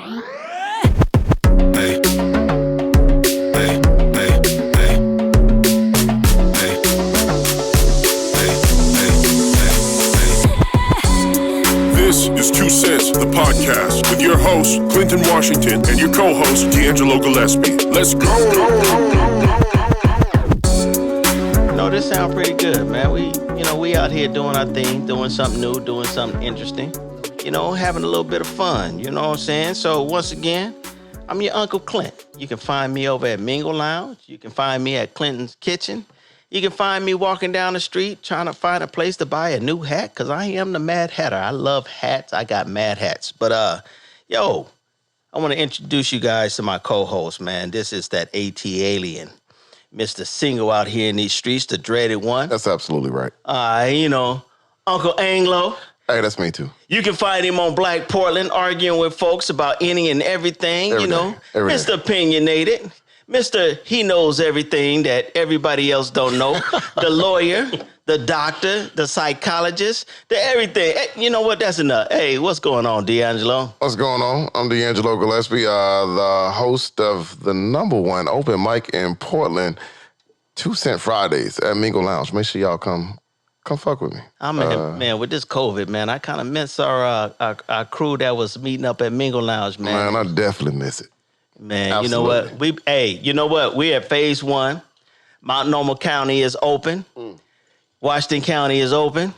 This is 2 Cents, the podcast, with your host, Clinton Washington, and your co-host, D'Angelo Gillespie. Let's go! No, this sounds pretty good, man. We out here doing our thing, doing something new, doing something interesting. Having a little bit of fun, you know what I'm saying? So once again, I'm your Uncle Clint. You can find me over at Mingle Lounge. You can find me at Clinton's Kitchen. You can find me walking down the street trying to find a place to buy a new hat because I am the Mad Hatter. I love hats. I got mad hats. But, I want to introduce you guys to my co-host, man. This is that AT alien, Mr. Single out here in these streets, the dreaded one. That's absolutely right. Uncle Anglo. Hey, that's me too. You can find him on Black Portland arguing with folks about any and everything, Every day. Mr. Opinionated. Mr. He knows everything that everybody else don't know. The lawyer, the doctor, the psychologist, the everything. Hey, you know what? That's enough. Hey, what's going on, D'Angelo? What's going on? I'm D'Angelo Gillespie, the host of the #1 open mic in Portland, 2 Cent Fridays at Mingle Lounge. Make sure y'all come fuck with me. Man, with this COVID, man, I kind of miss our crew that was meeting up at Mingle Lounge, man. Man, I definitely miss it. Man, Absolutely. you know what? We're at phase 1. Multnomah County is open. Washington County is open.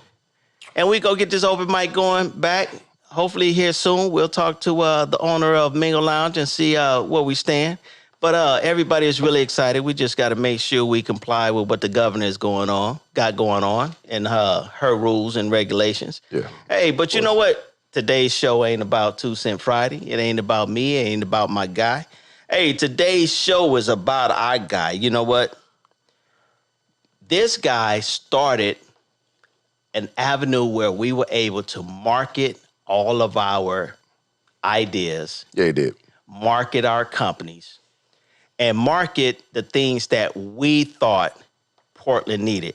And we go get this open mic going back. Hopefully here soon. We'll talk to the owner of Mingle Lounge and see where we stand. But everybody is really excited. We just got to make sure we comply with what the governor is got going on and her rules and regulations. Yeah. Hey, but you know what? Today's show ain't about 2 Cent Friday. It ain't about me. It ain't about my guy. Hey, today's show is about our guy. You know what? This guy started an avenue where we were able to market all of our ideas. Yeah, he did. Market our companies. And market the things that we thought Portland needed.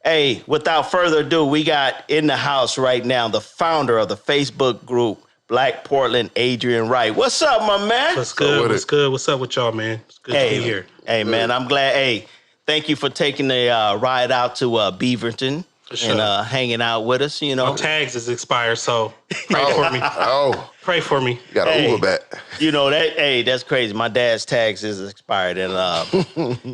Hey, without further ado, we got in the house right now the founder of the Facebook group, Black Portland, Adrian Wright. What's up, my man? What's good? What's good? What's up with y'all, man? It's good to be here. Hey, man, I'm glad. Hey, thank you for taking the ride out to Beaverton and hanging out with us, My tags is expired, so pray for me. Pray for me. You got an Uber back. That's crazy. My dad's tags is expired, and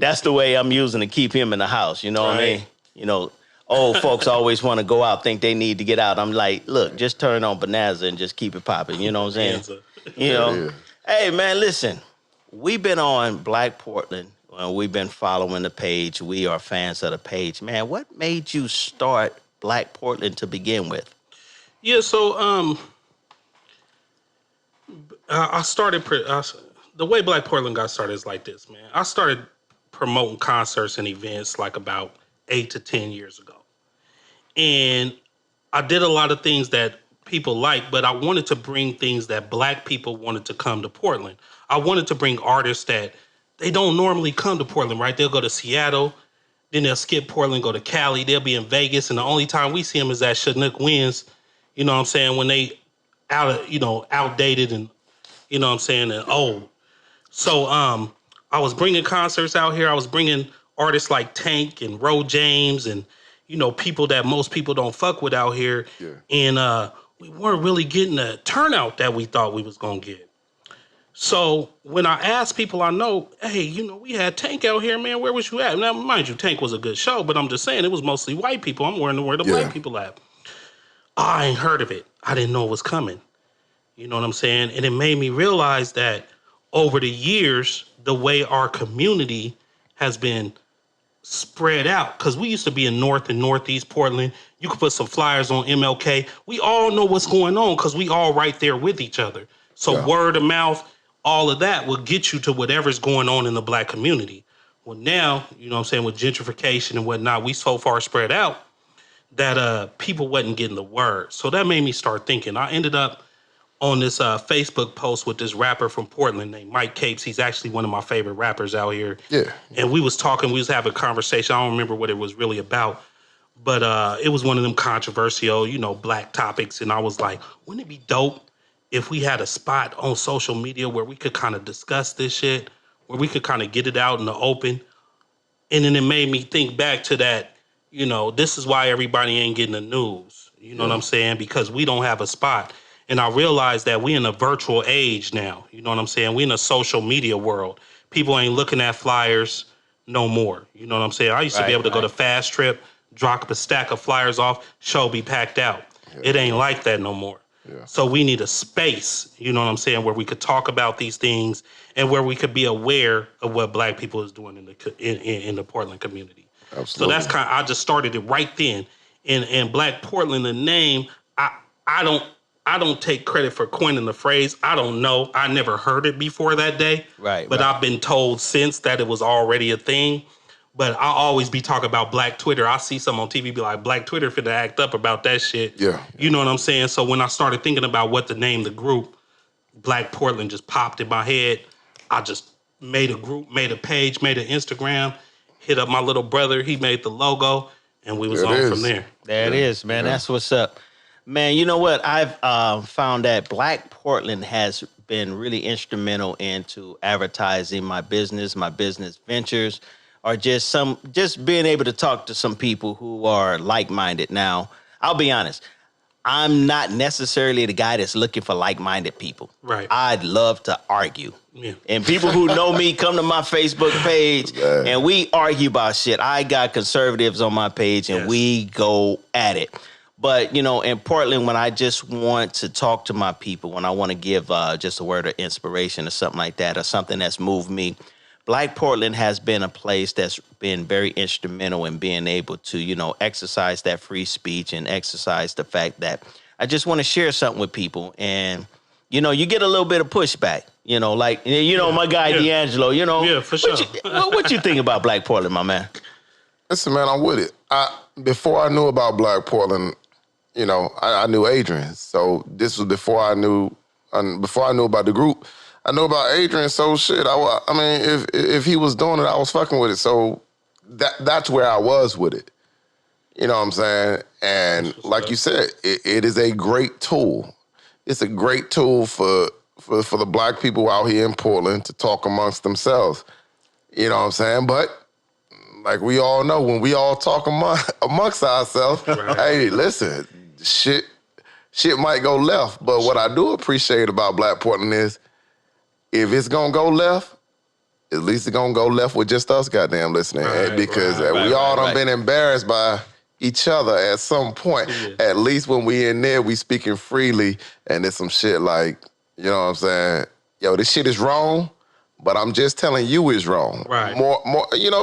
that's the way I'm using to keep him in the house. You know what I mean? Old folks always want to go out, think they need to get out. I'm like, look, just turn on Bonanza and just keep it popping. You know what I'm saying? Yeah. Hey, man, listen. We've been on Black Portland. We've been following the page. We are fans of the page. Man, what made you start Black Portland to begin with? Yeah, so I started, the way Black Portland got started is like this, man. I started promoting concerts and events like about 8 to 10 years ago. And I did a lot of things that people like, but I wanted to bring things that Black people wanted to come to Portland. I wanted to bring artists that they don't normally come to Portland, right? They'll go to Seattle, then they'll skip Portland, go to Cali, they'll be in Vegas, and the only time we see them is at Chinook Winds, you know what I'm saying, when they outdated and, you know what I'm saying, and old. So I was bringing concerts out here. I was bringing artists like Tank and Ro James and, people that most people don't fuck with out here. Yeah. And we weren't really getting the turnout that we thought we was going to get. So when I asked people I know, hey, we had Tank out here, man, where was you at? Now, mind you, Tank was a good show, but I'm just saying it was mostly white people. I'm wondering where the black people at. I ain't heard of it. I didn't know it was coming. You know what I'm saying? And it made me realize that over the years, the way our community has been spread out, because we used to be in North and Northeast Portland. You could put some flyers on MLK. We all know what's going on because we all right there with each other. So word of mouth, all of that will get you to whatever's going on in the Black community. Well, now, you know what I'm saying, with gentrification and whatnot, we so far spread out that people wasn't getting the word. So that made me start thinking. I ended up on this Facebook post with this rapper from Portland named Mike Capes. He's actually one of my favorite rappers out here. Yeah. And we was talking, we was having a conversation. I don't remember what it was really about, but it was one of them controversial, Black topics. And I was like, wouldn't it be dope if we had a spot on social media where we could kind of discuss this shit, where we could kind of get it out in the open. And then it made me think back to that, this is why everybody ain't getting the news. You know what I'm saying? Because we don't have a spot. And I realized that we in a virtual age now. You know what I'm saying? We in a social media world. People ain't looking at flyers no more. You know what I'm saying? I used to be able to go to Fast Trip, drop a stack of flyers off, show be packed out. It ain't like that no more. Yeah. So we need a space, you know what I'm saying, where we could talk about these things and where we could be aware of what Black people is doing in the Portland community. Absolutely. So that's I just started it right then. And Black Portland, the name, I don't take credit for coining the phrase. I don't know. I never heard it before that day. Right. But I've been told since that it was already a thing. But I'll always be talking about Black Twitter. I see some on TV be like, Black Twitter finna act up about that shit. Yeah. You know what I'm saying? So when I started thinking about what to name the group, Black Portland just popped in my head. I just made a group, made a page, made an Instagram, hit up my little brother. He made the logo, and we was on from there. There it is, man. Yeah. That's what's up. Man, you know what? I've found that Black Portland has been really instrumental into advertising my business ventures, or just being able to talk to some people who are like-minded. Now, I'll be honest, I'm not necessarily the guy that's looking for like-minded people. Right. I'd love to argue. Yeah. And people who know me come to my Facebook page and we argue about shit. I got conservatives on my page and we go at it. But, in Portland, when I just want to talk to my people, when I want to give just a word of inspiration or something like that, or something that's moved me, Black Portland has been a place that's been very instrumental in being able to, exercise that free speech and exercise the fact that I just want to share something with people. And, you get a little bit of pushback, my guy D'Angelo, Yeah, for sure. What you think about Black Portland, my man? Listen, man, I'm with it. Before I knew about Black Portland, I knew Adrian. So this was before I knew about the group. I know about Adrian, so shit. I mean, if he was doing it, I was fucking with it. So that's where I was with it. You know what I'm saying? And like you said, it is a great tool. It's a great tool for the Black people out here in Portland to talk amongst themselves. You know what I'm saying? But like we all know, when we all talk amongst ourselves, hey, listen, shit might go left. But what I do appreciate about Black Portland is, if it's gonna go left, at least it's gonna go left with just us goddamn listening. Because we all done been embarrassed by each other at some point. Yeah. At least when we in there, we speaking freely, and there's some shit like, you know what I'm saying? Yo, this shit is wrong, but I'm just telling you it's wrong. Right. More,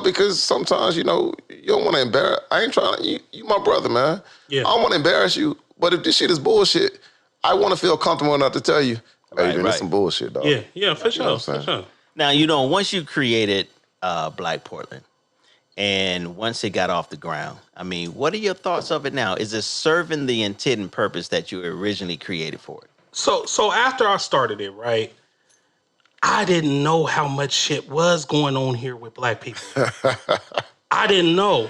because sometimes, you don't want to embarrass. I ain't trying to, you my brother, man. Yeah. I don't want to embarrass you, but if this shit is bullshit, I want to feel comfortable enough to tell you, hey, this some bullshit, dog. Yeah, for sure, for sure. Now, once you created Black Portland, and once it got off the ground, I mean, what are your thoughts of it now? Is it serving the intent and purpose that you originally created for it? So after I started it, right, I didn't know how much shit was going on here with Black people. I didn't know.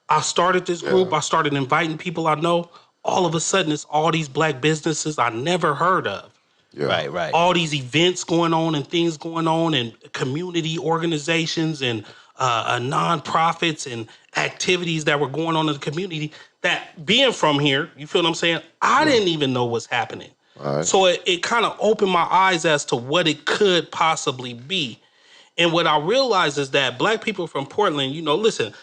I started this group. I started inviting people I know. All of a sudden, it's all these Black businesses I never heard of. Yeah. Right. All these events going on and things going on and community organizations and nonprofits and activities that were going on in the community that, being from here, you feel what I'm saying? I didn't even know what's happening. Right. So it kind of opened my eyes as to what it could possibly be. And what I realized is that Black people from Portland, listen,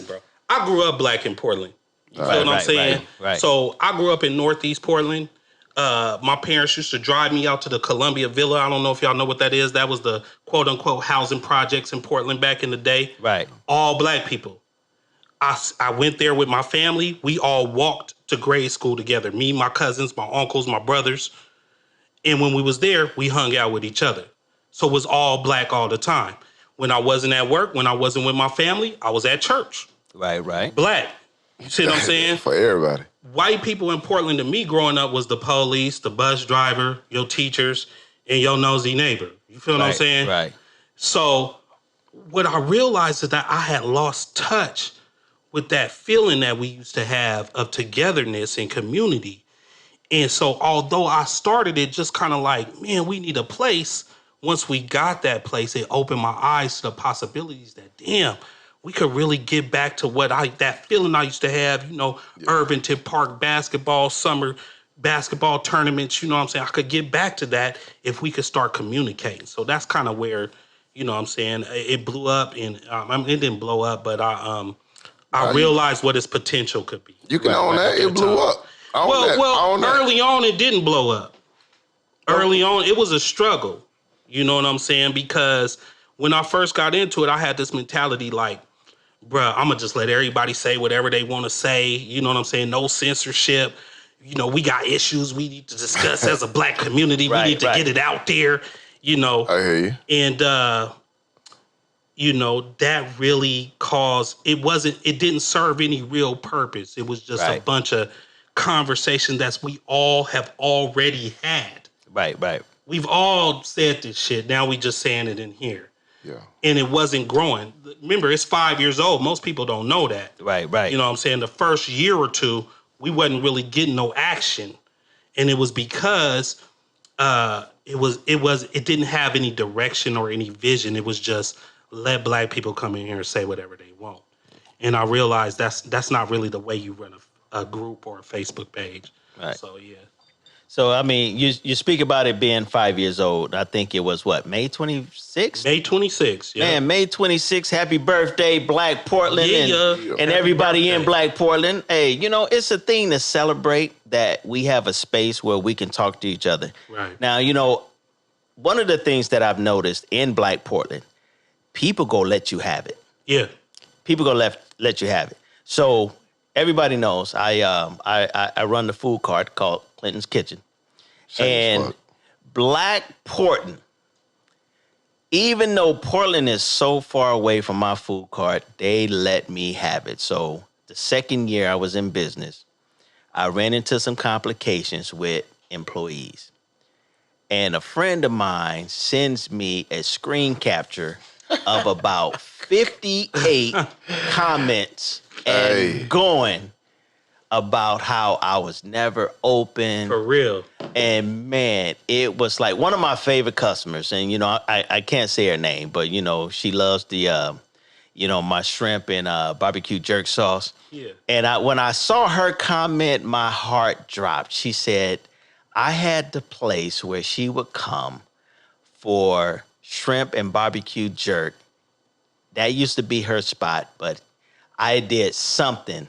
bro. I grew up Black in Portland. You feel what I'm saying? Right. So I grew up in Northeast Portland. My parents used to drive me out to the Columbia Villa. I don't know if y'all know what that is. That was the quote-unquote housing projects in Portland back in the day. Right. All Black people. I went there with my family. We all walked to grade school together. Me, my cousins, my uncles, my brothers. And when we was there, we hung out with each other. So it was all Black all the time. When I wasn't at work, when I wasn't with my family, I was at church. Right. Black. You see what I'm saying? For everybody. White people in Portland to me growing up was the police, the bus driver, your teachers, and your nosy neighbor. You feel what I'm saying? Right. So what I realized is that I had lost touch with that feeling that we used to have of togetherness and community. And so although I started it just kind of like, man, we need a place. Once we got that place, it opened my eyes to the possibilities that, damn, we could really get back to that feeling I used to have, Irvington Park basketball, summer basketball tournaments, you know what I'm saying? I could get back to that if we could start communicating. So that's kind of where, you know what I'm saying, it blew up. And it didn't blow up, but I realized what its potential could be. You can own that. It blew up. Early on, it didn't blow up. Early on, it was a struggle. You know what I'm saying? Because when I first got into it, I had this mentality like, bruh, I'm going to just let everybody say whatever they want to say. You know what I'm saying? No censorship. We got issues we need to discuss as a black community. We need to get it out there, I hear you. And, that really caused, it didn't serve any real purpose. It was just a bunch of conversations that we all have already had. Right. We've all said this shit. Now we just saying it in here. Yeah. And it wasn't growing. Remember, it's 5 years old. Most people don't know that. Right. You know what I'm saying? The first year or two, we wasn't really getting no action. And it was because it didn't have any direction or any vision. It was just let black people come in here and say whatever they want. And I realized that's not really the way you run a group or a Facebook page. Right. So, yeah. So, I mean, you speak about it being 5 years old. I think it was, May 26th? May 26th, yeah. Man, May 26th. Happy birthday, Black Portland. Yeah. And everybody in Black Portland. Hey, it's a thing to celebrate that we have a space where we can talk to each other. Right. Now, one of the things that I've noticed in Black Portland, people go let you have it. Yeah. People go let you have it. So everybody knows I run the food cart called Clinton's Kitchen. And Black Portland, even though Portland is so far away from my food cart, they let me have it. So the second year I was in business, I ran into some complications with employees. And a friend of mine sends me a screen capture of about 58 comments and going about how I was never open. For real. And man, it was like one of my favorite customers. And, I can't say her name, but, she loves the, my shrimp and barbecue jerk sauce. Yeah. And when I saw her comment, my heart dropped. She said, I had the place where she would come for shrimp and barbecue jerk. That used to be her spot, but I did something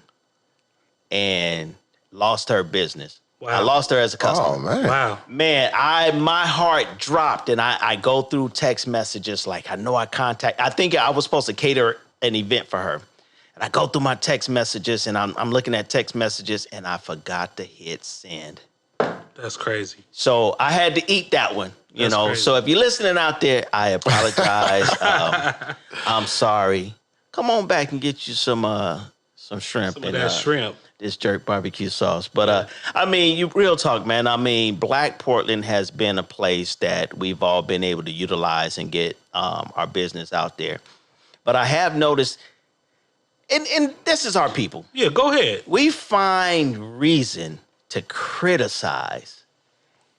and lost her business. Wow. I lost her as a customer. Oh, man. Wow. Man, my heart dropped, and I go through text messages like I think I was supposed to cater an event for her. And I go through my text messages, and I'm looking at text messages, and I forgot to hit send. That's crazy. So I had to eat that one, Crazy. So if you're listening out there, I apologize. I'm sorry. Come on back and get you some shrimp. Some of that shrimp. This jerk barbecue sauce. But, real talk, man. Black Portland has been a place that we've all been able to utilize and get our business out there. But I have noticed, and this is our people. Yeah, go ahead. We find reason to criticize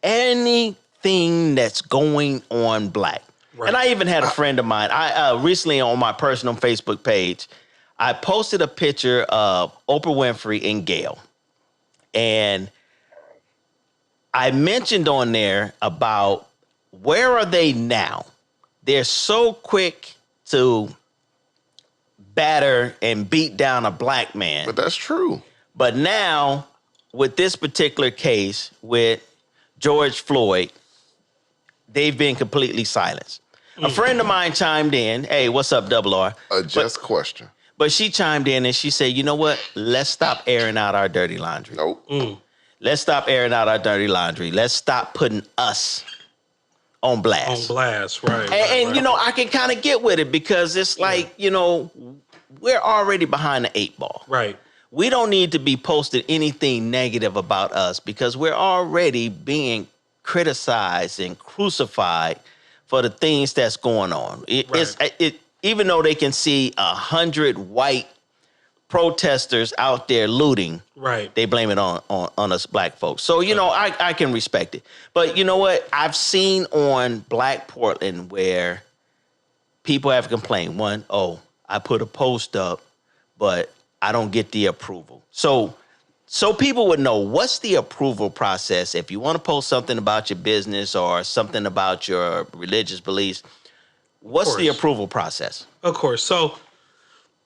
anything that's going on black. Right. And I even had a friend of mine. I recently on my personal Facebook page, I posted a picture of Oprah Winfrey and Gayle. And I mentioned on there about where are they now? They're so quick to batter and beat down a black man. But that's true. But now, with this particular case with George Floyd, they've been completely silenced. A friend of mine chimed in. Hey, what's up, Double R? A just question. But she chimed in and she said, you know what? Let's stop airing out our dirty laundry. Nope. Let's stop airing out our dirty laundry. Let's stop putting us on blast. On blast, right. And I can kind of get with it because it's like, we're already behind the 8 ball. Right. We don't need to be posted anything negative about us because we're already being criticized and crucified for the things that's going on. Even though they can see 100 white protesters out there looting, Right. they blame it on us black folks. So, you know, I can respect it. But you know what? I've seen on Black Portland where people have complained. One, I put a post up, but I don't get the approval. So people would know, what's the approval process if you want to post something about your business or something about your religious beliefs? What's the approval process? Of course. So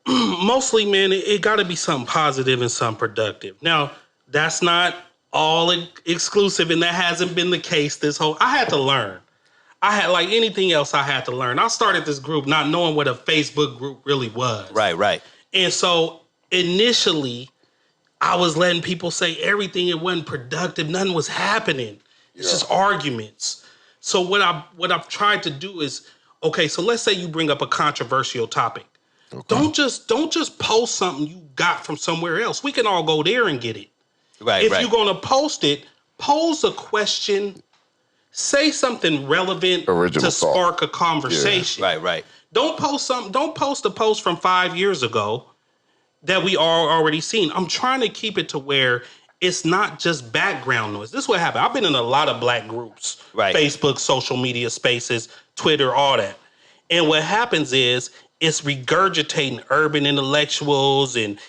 mostly, man, it got to be something positive and something productive. Now, that's not all exclusive, and that hasn't been the case I had to learn. I had, like anything else, I had to learn. I started this group not knowing what a Facebook group really was. Right. And so initially, I was letting people say everything. It wasn't productive. Nothing was happening. It's just arguments. So what I've tried to do is, okay, so let's say you bring up a controversial topic. Okay. Don't just post something you got from somewhere else. We can all go there and get it. Right. If you're gonna post it, pose a question, say something relevant to spark a conversation. Yeah. Right. Don't post a post from 5 years ago that we all already seen. I'm trying to keep it to where it's not just background noise. This is what happened. I've been in a lot of black groups, Facebook, social media spaces, Twitter, all that. And what happens is it's regurgitating urban intellectuals and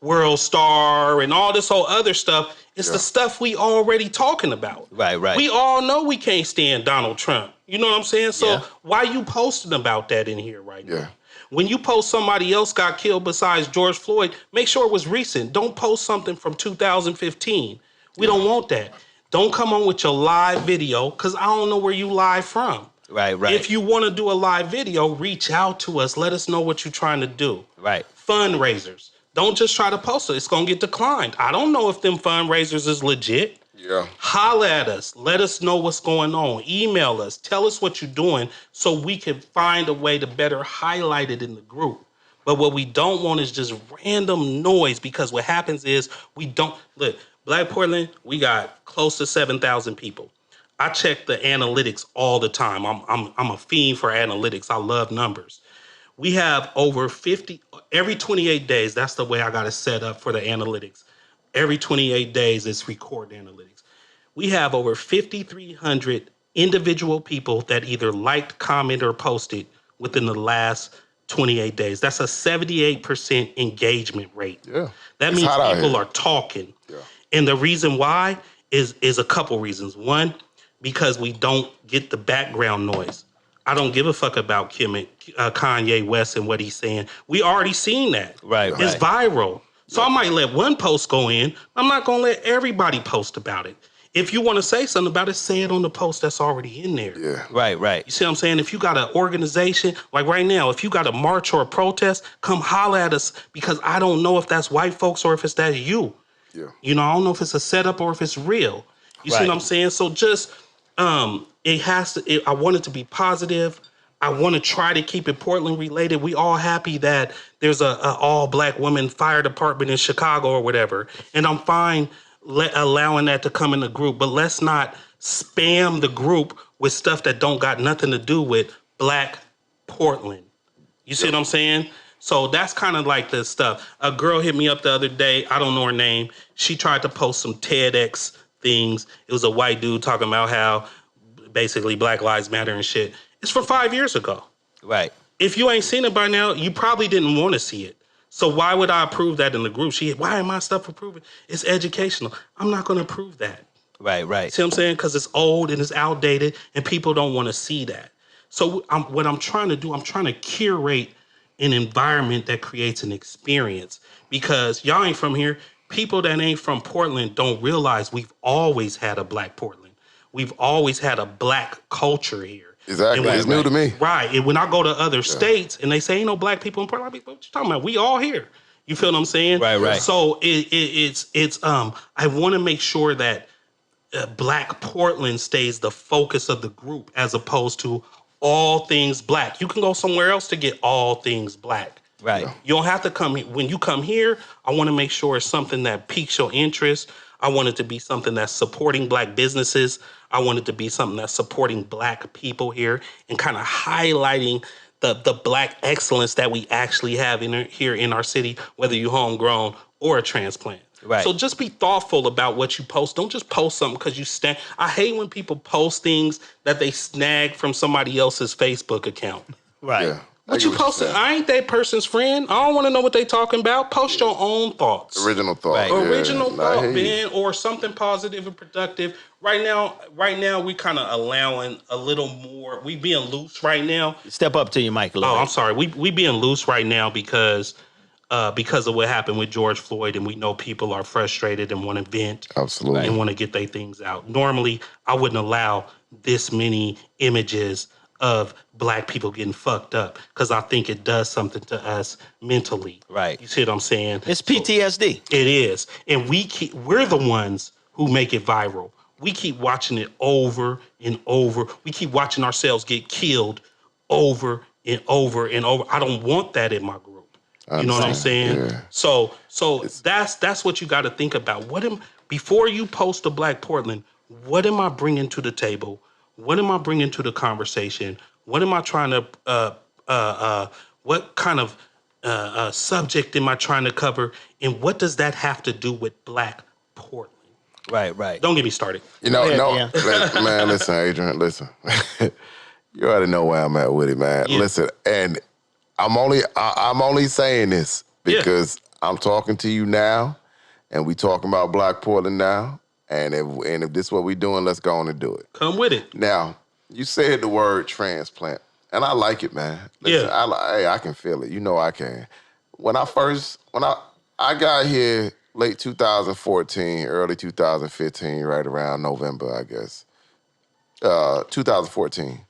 World Star and all this whole other stuff. It's the stuff we already talking about. Right. We all know we can't stand Donald Trump. You know what I'm saying? So why you posting about that in here right now? When you post somebody else got killed besides George Floyd, make sure it was recent. Don't post something from 2015. We don't want that. Don't come on with your live video because I don't know where you live from. Right. If you want to do a live video, reach out to us. Let us know what you're trying to do. Right. Fundraisers. Don't just try to post it. It's going to get declined. I don't know if them fundraisers is legit. Yeah. Holla at us. Let us know what's going on. Email us. Tell us what you're doing so we can find a way to better highlight it in the group. But what we don't want is just random noise, because what happens is look, Black Portland, we got close to 7,000 people. I check the analytics all the time. I'm a fiend for analytics. I love numbers. We have over 50 every 28 days. That's the way I got it set up for the analytics. Every 28 days, it's record analytics. We have over 5,300 individual people that either liked, commented, or posted within the last 28 days. That's a 78% engagement rate. Yeah. That means people are talking. Yeah. And the reason why is a couple reasons. One, because we don't get the background noise. I don't give a fuck about Kanye West and what he's saying. We already seen that. Right. It's viral. So I might let one post go in. I'm not going to let everybody post about it. If you want to say something about it, say it on the post that's already in there. Yeah. Right. You see what I'm saying? If you got an organization, like right now, if you got a march or a protest, come holler at us, because I don't know if that's white folks or if it's that you. Yeah. You know, I don't know if it's a setup or if it's real. You see what I'm saying? So just, I want it to be positive. I want to try to keep it Portland related. We all happy that there's a all black women fire department in Chicago or whatever. And I'm fine allowing that to come in the group, but let's not spam the group with stuff that don't got nothing to do with Black Portland. You see what I'm saying? So that's kind of like the stuff. A girl hit me up the other day. I don't know her name. She tried to post some TEDx things. It was a white dude talking about how basically Black Lives Matter and shit. It's from 5 years ago. Right. If you ain't seen it by now, you probably didn't want to see it. So why would I approve that in the group? Why am my stuff approving? It's educational. I'm not going to approve that. Right. See what I'm saying? Because it's old and it's outdated and people don't want to see that. So what I'm trying to do, I'm trying to curate an environment that creates an experience, because y'all ain't from here. People that ain't from Portland don't realize we've always had a Black Portland. We've always had a Black culture here. Exactly. It's new to me. Right. And when I go to other states and they say ain't no Black people in Portland, I'm like, what you talking about? We all here. You feel what I'm saying? Right. So it's I want to make sure that Black Portland stays the focus of the group as opposed to all things Black. You can go somewhere else to get all things Black. Right. You don't have to come here. When you come here, I want to make sure it's something that piques your interest. I want it to be something that's supporting Black businesses. I want it to be something that's supporting Black people here and kind of highlighting the black excellence that we actually have here in our city, whether you're homegrown or a transplant. Right. So just be thoughtful about what you post. Don't just post something because you stand. I hate when people post things that they snag from somebody else's Facebook account. Right. Yeah. What you posted? I ain't that person's friend. I don't want to know what they talking about. Post your own thoughts. Original thought. Right. Yeah. Original I thought, hear you. man, or something positive and productive. Right now, we kind of allowing a little more. We being loose right now. Step up to your mic a little Oh, bit. I'm sorry. We being loose right now because of what happened with George Floyd, and we know people are frustrated and want to vent. Absolutely. And want to get their things out. Normally, I wouldn't allow this many images of black people getting fucked up because I think it does something to us mentally. Right. You see what I'm saying? It's PTSD. It is. And we're the ones who make it viral. We keep watching it over and over. We keep watching ourselves get killed over and over and over. I don't want that in my group. You know what I'm saying? Yeah. So that's what you got to think about. Before you post a Black Portland, what am I bringing to the table? What am I bringing to the conversation? What am I trying to, what kind of subject am I trying to cover? And what does that have to do with Black Portland? Right. Don't get me started. You know, ahead, man, listen, Adrian, listen. You already know where I'm at with it, man. Yeah. Listen, and I'm only saying this because I'm talking to you now, and we talking about Black Portland now. And if this is what we doing, let's go on and do it. Come with it. Now, you said the word transplant, and I like it, man. Listen, Yeah. I can feel it. You know I can. When I got here late 2014, early 2015, right around November, I guess, 2014.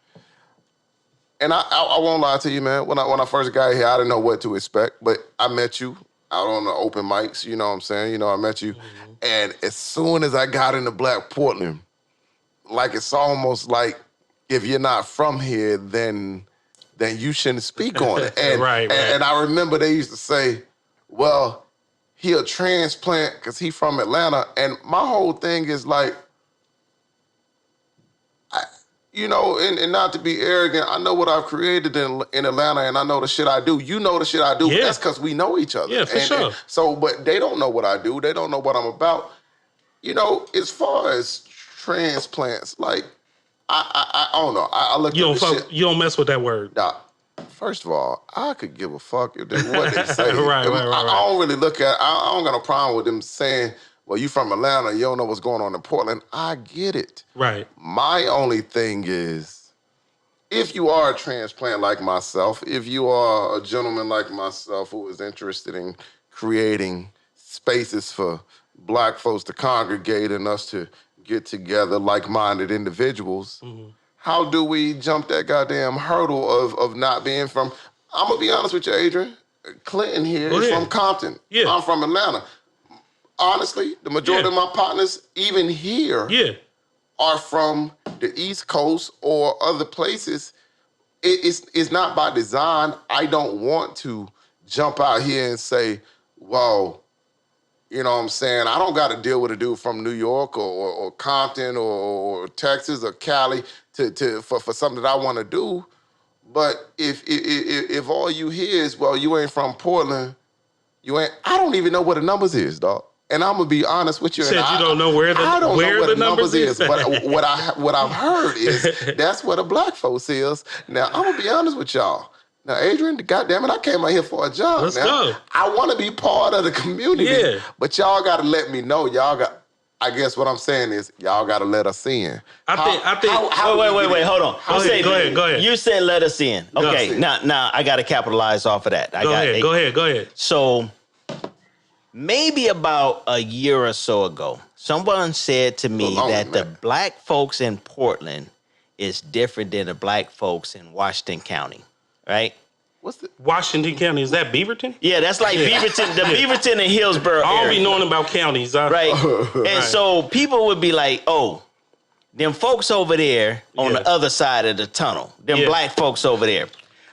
And I won't lie to you, man. When I first got here, I didn't know what to expect, but I met you out on the open mics, you know what I'm saying? You know, I met you. Mm-hmm. And as soon as I got into Black Portland, like it's almost like if you're not from here, then you shouldn't speak on it. And, Right. And I remember they used to say, well, he a transplant because he from Atlanta. And my whole thing is like, and not to be arrogant, I know what I've created in Atlanta, and I know the shit I do. You know the shit I do. Yeah. That's because we know each other. Yeah, for sure. So, but they don't know what I do. They don't know what I'm about. You know, as far as transplants, like, I don't know. I look at this shit. You don't mess with that word. Nah, first of all, I could give a fuck what they say. Right. I don't really look at. I don't got no problem with them saying, well, you from Atlanta, you don't know what's going on in Portland. I get it. Right. My only thing is, if you are a transplant like myself, if you are a gentleman like myself who is interested in creating spaces for Black folks to congregate and us to get together, like-minded individuals, how do we jump that goddamn hurdle of not being from... I'm going to be honest with you, Adrian. Clinton here is from Compton. Yeah. I'm from Atlanta. Honestly, the majority of my partners, even here, are from the East Coast or other places. It's not by design. I don't want to jump out here and say, well, you know what I'm saying? I don't got to deal with a dude from New York or Compton or Texas or Cali for something that I want to do. But if all you hear is, well, you ain't from Portland, I don't even know what the numbers is, dog. And I'm gonna be honest with you. You don't know where the numbers is. But what I've heard is that's what a Black folks is. Now I'm gonna be honest with y'all. Now, Adrian, goddamn it, I came out here for a job. Let's go. I want to be part of the community. Yeah. But y'all got to let me know. I guess what I'm saying is y'all got to let us in. I think. Wait, hold on. Go ahead. You said let us in. Okay, now I got to capitalize off of that. Go ahead. So maybe about a year or so ago, someone said to me that the Black folks in Portland is different than the Black folks in Washington County, right? What's the Washington County? Is that Beaverton? Yeah, that's like Beaverton, the Beaverton and Hillsborough area. I don't be knowing about counties. Right. And so people would be like, oh, them folks over there on the other side of the tunnel, them Black folks over there.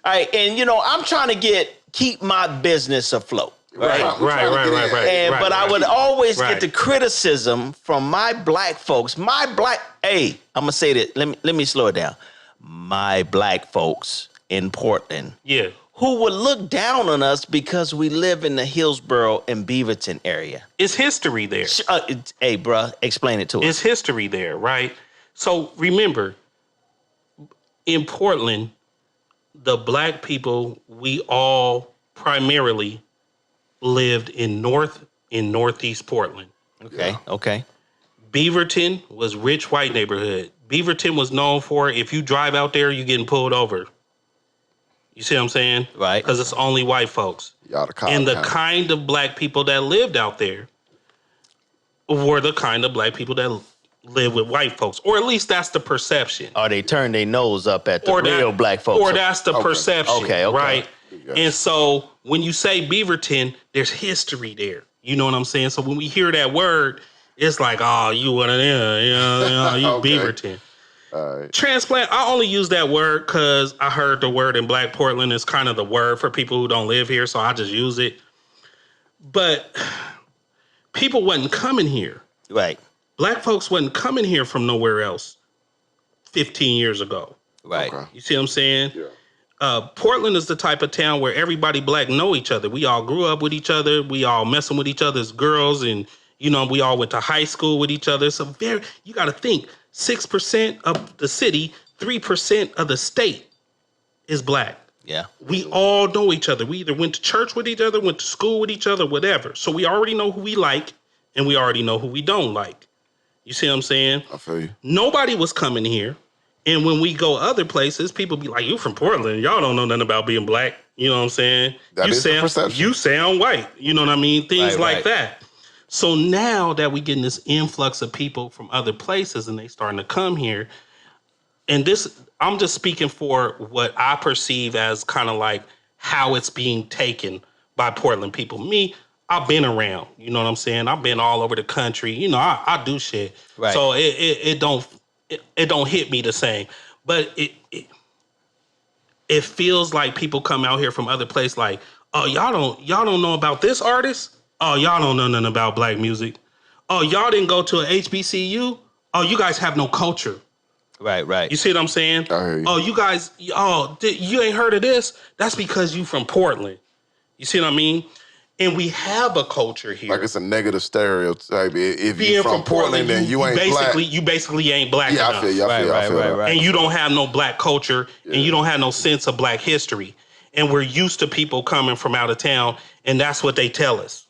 All right, and I'm trying to keep my business afloat. Right. But I would always get the criticism from my Black folks. Hey, I'm gonna say that. Let me slow it down. My Black folks in Portland. Yeah. Who would look down on us because we live in the Hillsborough and Beaverton area. It's history there. Hey, bruh, explain it to us. It's history there, right? So remember, in Portland, the black people, we all primarily lived in northeast Portland. Okay. Beaverton was rich white neighborhood. Beaverton was known for, if you drive out there, you're getting pulled over. You see what I'm saying? Right. Because it's only white folks. And the kind of black people that lived out there were the kind of black people that live with white folks. Or at least that's the perception. Or they turn their nose up at the real black folks. Or that's the perception, okay. right? And so when you say Beaverton, there's history there. You know what I'm saying? So when we hear that word, it's like, oh, you one of them, you Beaverton. Transplant, I only use that word because I heard the word in Black Portland is kind of the word for people who don't live here, so I just use it. But people wasn't coming here. Right. Black folks wasn't coming here from nowhere else 15 years ago. Right. Okay. You see what I'm saying? Yeah. Portland is the type of town where everybody black know each other. We all grew up with each other. We all messing with each other's girls, and we all went to high school with each other. So you got to think 6% of the city, 3% of the state is black. Yeah. We all know each other. We either went to church with each other, went to school with each other, whatever. So we already know who we like, and we already know who we don't like. You see what I'm saying? I feel you. Nobody was coming here. And when we go other places, people be like, you from Portland. Y'all don't know nothing about being black. You know what I'm saying? That is the perception. You sound white. You know what I mean? Things Right. that. So now that we getting this influx of people from other places and they starting to come here, and this, I'm just speaking for what I perceive as kind of like how it's being taken by Portland people. Me, I've been around. You know what I'm saying? I've been all over the country. I do shit. Right. So it don't hit me the same. But it feels like people come out here from other places like, oh, y'all don't know about this artist? Oh, y'all don't know nothing about black music. Oh, y'all didn't go to a HBCU? Oh, you guys have no culture. Right. You see what I'm saying? I hear you. Oh, you guys, you ain't heard of this? That's because you from Portland. You see what I mean? And we have a culture here. Like it's a negative stereotype. If Being you're from Portland, then you ain't black. You basically ain't black Yeah, enough. I feel you. I feel that. Right. And you don't have no black culture, and you don't have no sense of black history. And we're used to people coming from out of town, and that's what they tell us.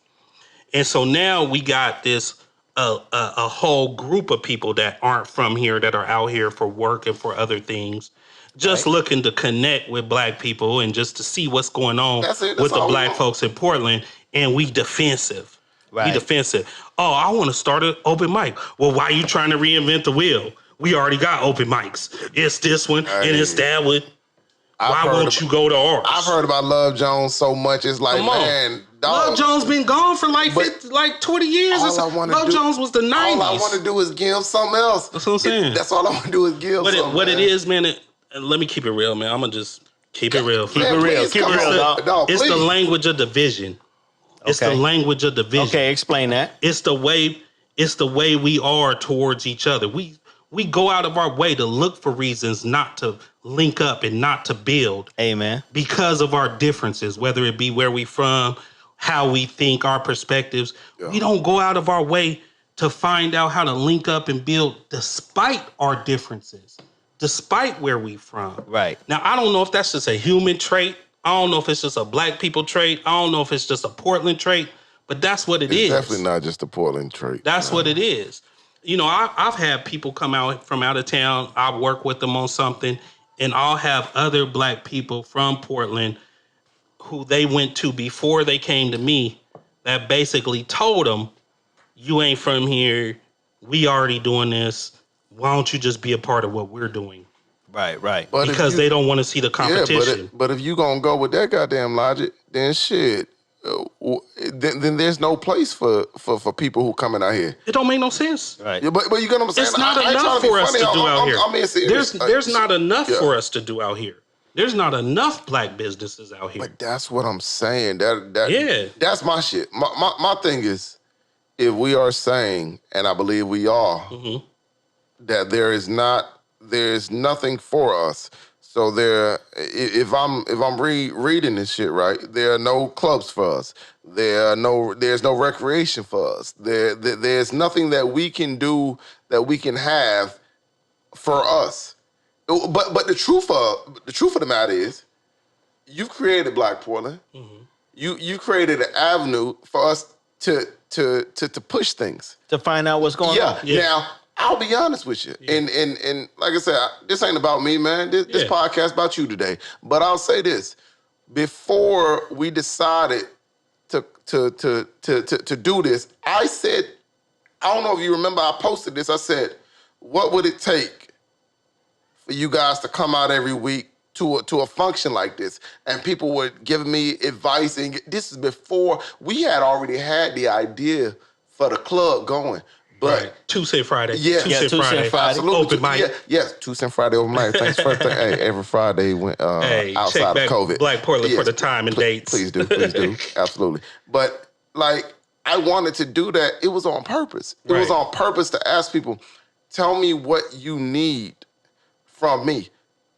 And so now we got this a whole group of people that aren't from here, that are out here for work and for other things, just looking to connect with black people and just to see what's going on That's with the all black we folks in Portland. And we defensive. Right. We defensive. Oh, I want to start an open mic. Well, why are you trying to reinvent the wheel? We already got open mics. It's this one and it's that one. Why won't you go to ours? I've heard about Love Jones so much. It's like, man, dog. Love Jones been gone for like 20 years. Love Jones was the 90s. All I want to do is give him something else. That's what I'm saying. That's all I want to do is give something. What it is, man, let me keep it real, man. I'm going to just keep it real. Man, please, come on, dog, It's the please. language of division. It's the language of division. Okay, explain that. It's the way we are towards each other. We go out of our way to look for reasons not to link up and not to build. Amen. Because of our differences, whether it be where we from, how we think, our perspectives. Yeah. We don't go out of our way to find out how to link up and build despite our differences, despite where we from. Right. Now, I don't know if that's just a human trait. I don't know if it's just a black people trait. I don't know if it's just a Portland trait, but that's what it is. It's definitely not just a Portland trait. That's what it is. I've had people come out from out of town. I work with them on something, and I'll have other black people from Portland who they went to before they came to me that basically told them, you ain't from here. We already doing this. Why don't you just be a part of what we're doing? Right. But because they don't want to see the competition. Yeah, but if you gonna go with that goddamn logic, then shit, then there's no place for people who coming out here. It don't make no sense. Right. Yeah, but you get what I'm saying? It's not enough for us to do out here. I'm being serious. There's not enough for us to do out here. There's not enough black businesses out here. But that's what I'm saying. That's my shit. My thing is, if we are saying, and I believe we are, that there is nothing for us. So if I'm reading this shit right, there are no clubs for us. There's no recreation for us. There's nothing that we can do that we can have for us. But the truth of the matter is, you've created Black Portland. Mm-hmm. You created an avenue for us to push things, to find out what's going on. Yeah. Now, I'll be honest with you, and like I said, this ain't about me, man. This podcast about you today. But I'll say this: before we decided to do this, I said, I don't know if you remember, I posted this. I said, what would it take for you guys to come out every week to a function like this? And people were giving me advice, and this is before we had already had the idea for the club going. But right. Tuesday, Friday. Yeah. Tuesday, Friday. Absolutely. Open mic. Yes, Tuesday and Friday open mic. Thanks for hey, every Friday went outside of COVID. Black Portland for the time and dates. Please do. Absolutely. But like, I wanted to do that. It was on purpose. It was on purpose to ask people, tell me what you need from me.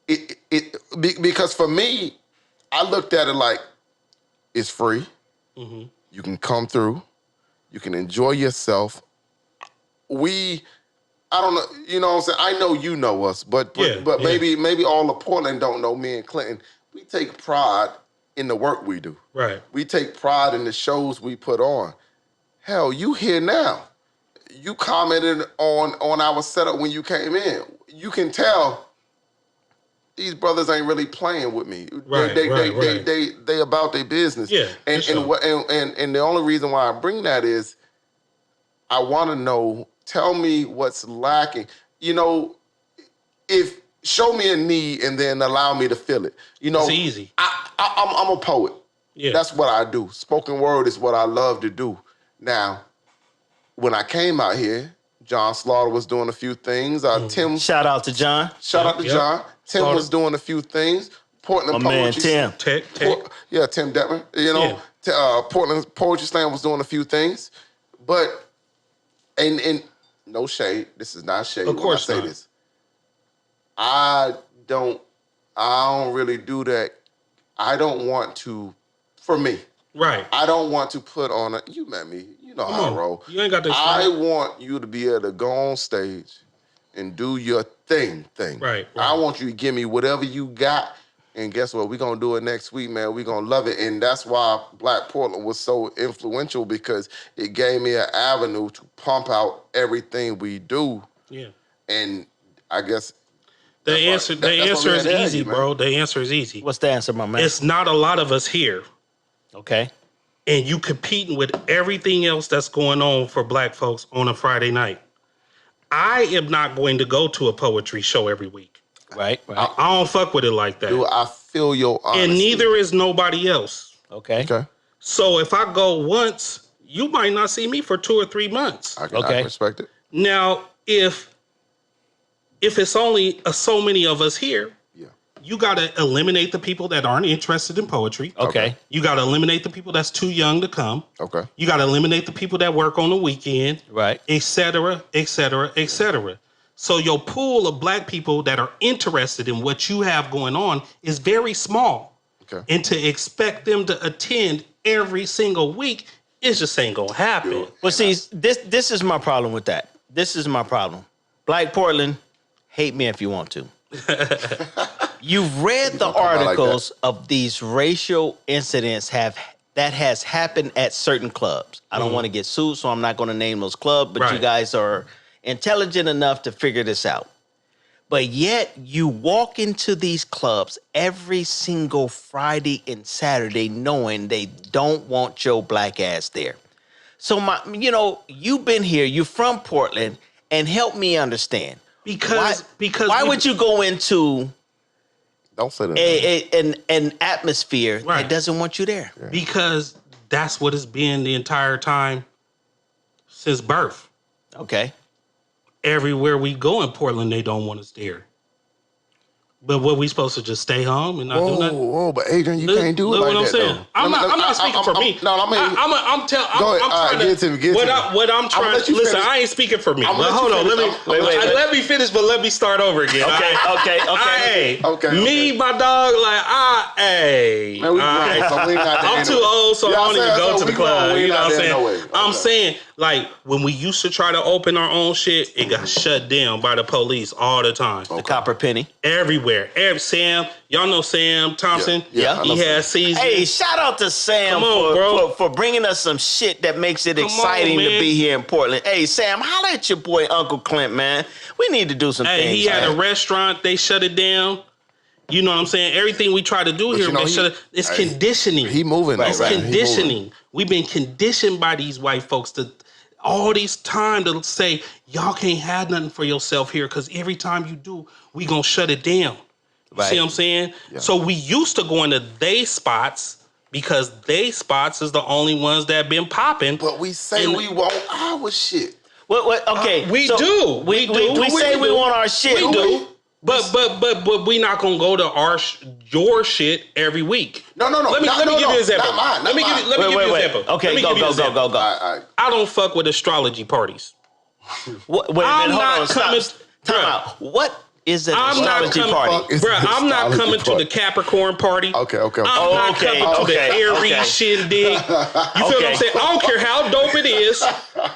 Because for me, I looked at it like, it's free. Mm-hmm. You can come through. You can enjoy yourself. I don't know, you know what I'm saying? I know you know us, but maybe all of Portland don't know me and Clinton. We take pride in the work we do. Right. We take pride in the shows we put on. Hell, you here now. You commented on our setup when you came in. You can tell these brothers ain't really playing with me. Right, they about their business. Yeah. And the only reason why I bring that is I want to know, tell me what's lacking. You know, if show me a need and then allow me to fill it. You know, it's easy. I'm a poet. Yeah. That's what I do. Spoken word is what I love to do. Now, when I came out here, John Slaughter was doing a few things. Tim. Shout out to John. Shout out to John. Tim Slaughter was doing a few things. Portland Poetry. Man, Tim. Tim Detmer. You know, Portland Poetry Slam was doing a few things. But, and no shade. This is not shade. Of course when I say this. I don't really do that. I don't want to, for me. Right. I don't want to put on you met me. You know how I roll. You ain't got this. I want you to be able to go on stage and do your thing. Right. I want you to give me whatever you got. And guess what? We're going to do it next week, man. We're going to love it. And that's why Black Portland was so influential, because it gave me an avenue to pump out everything we do. Yeah. And I guess the answer is easy, bro. The answer is easy. What's the answer, my man? It's not a lot of us here. Okay. And you competing with everything else that's going on for Black folks on a Friday night. I am not going to go to a poetry show every week. Right. I don't fuck with it like that. Dude, I feel your honesty. And neither is nobody else. Okay. So if I go once, you might not see me for 2 or 3 months. I can respect it. Now, if it's only so many of us here, you got to eliminate the people that aren't interested in poetry. Okay. You got to eliminate the people that's too young to come. Okay. You got to eliminate the people that work on the weekend. Right. Et cetera, et cetera, et cetera. So your pool of Black people that are interested in what you have going on is very small. Okay. And to expect them to attend every single week, it just ain't going to happen. Well, see, this is my problem with that. This is my problem. Black Portland, hate me if you want to. You've read the articles of these racial incidents that has happened at certain clubs. I don't want to get sued, so I'm not going to name those clubs, but you guys are intelligent enough to figure this out. But yet you walk into these clubs every single Friday and Saturday knowing they don't want your Black ass there. So you've been here, you're from Portland, and help me understand. Because why would you go into don't say that an atmosphere that doesn't want you there? Yeah. Because that's what it's been the entire time since birth. Okay. Everywhere we go in Portland, they don't want us there. But what we supposed to just stay home and not do nothing? Whoa, but Adrian, you can't do it Look like what I'm that, saying. though. I'm not speaking for me. No, I'm trying give it to me. What I'm trying to listen. I ain't speaking for me. But hold on, let me finish. But let me start over again. Okay. Me, my dog, hey. Man, I'm too old, so I don't even go to the club. You know what I'm saying? I'm saying, like, when we used to try to open our own shit, it got shut down by the police all the time. The Copper Penny. Everywhere. Sam, y'all know Sam Thompson? Yeah. He has seasons. Hey, shout out to Sam for bringing us some shit that makes it exciting to be here in Portland. Hey, Sam, holla at your boy Uncle Clint, man. We need to do some things. He had a restaurant. They shut it down. You know what I'm saying? Everything we try to do here, they shut it. It's conditioning. He moving. It's conditioning. We've been conditioned by these white folks to all this time to say, y'all can't have nothing for yourself here because every time you do, we gonna shut it down. You see what I'm saying? Yeah. So we used to go into they spots because they spots is the only ones that been popping. But we say we want our shit. Okay, we do. We say we want our shit. We do. But we not gonna go to your shit every week. No. Let me give you an example. Not mine. Let me give you an example. Okay, go. All right. I don't fuck with astrology parties. Wait a minute, hold on. Time out. What is an astrology party? Bro, I'm not coming to the Capricorn party. Okay. I'm not coming to the Aries shindig. You feel what I'm saying? I don't care how dope it is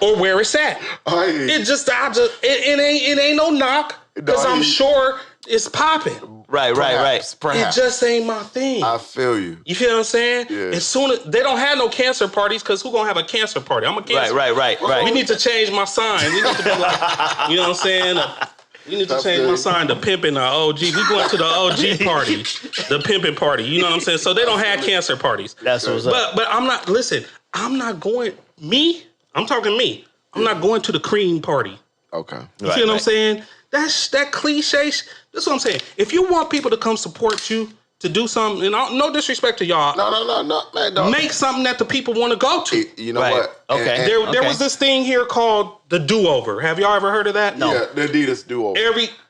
or where it's at. It ain't no knock. Because I'm sure it's popping. Right. Perhaps. It just ain't my thing. I feel you. You feel what I'm saying? Yeah. As soon as they don't have no cancer parties, because who gonna have a cancer party? I'm a cancer. Right. We need to change my sign. We need to be like, you know what I'm saying? We need to change my sign to pimping the OG. We going to the OG party, the pimping party. You know what I'm saying? So they don't have cancer parties. That's what's up. But I'm not. Listen, I'm not going. I'm talking me. I'm not going to the cream party. Okay. You feel what I'm saying? That's that cliche. That's what I'm saying. If you want people to come support you to do something, and no disrespect to y'all. No, man. Don't. Make something that the people want to go to. You know what? Okay. There was this thing here called the do-over. Have y'all ever heard of that? No. Yeah, the Adidas do-over.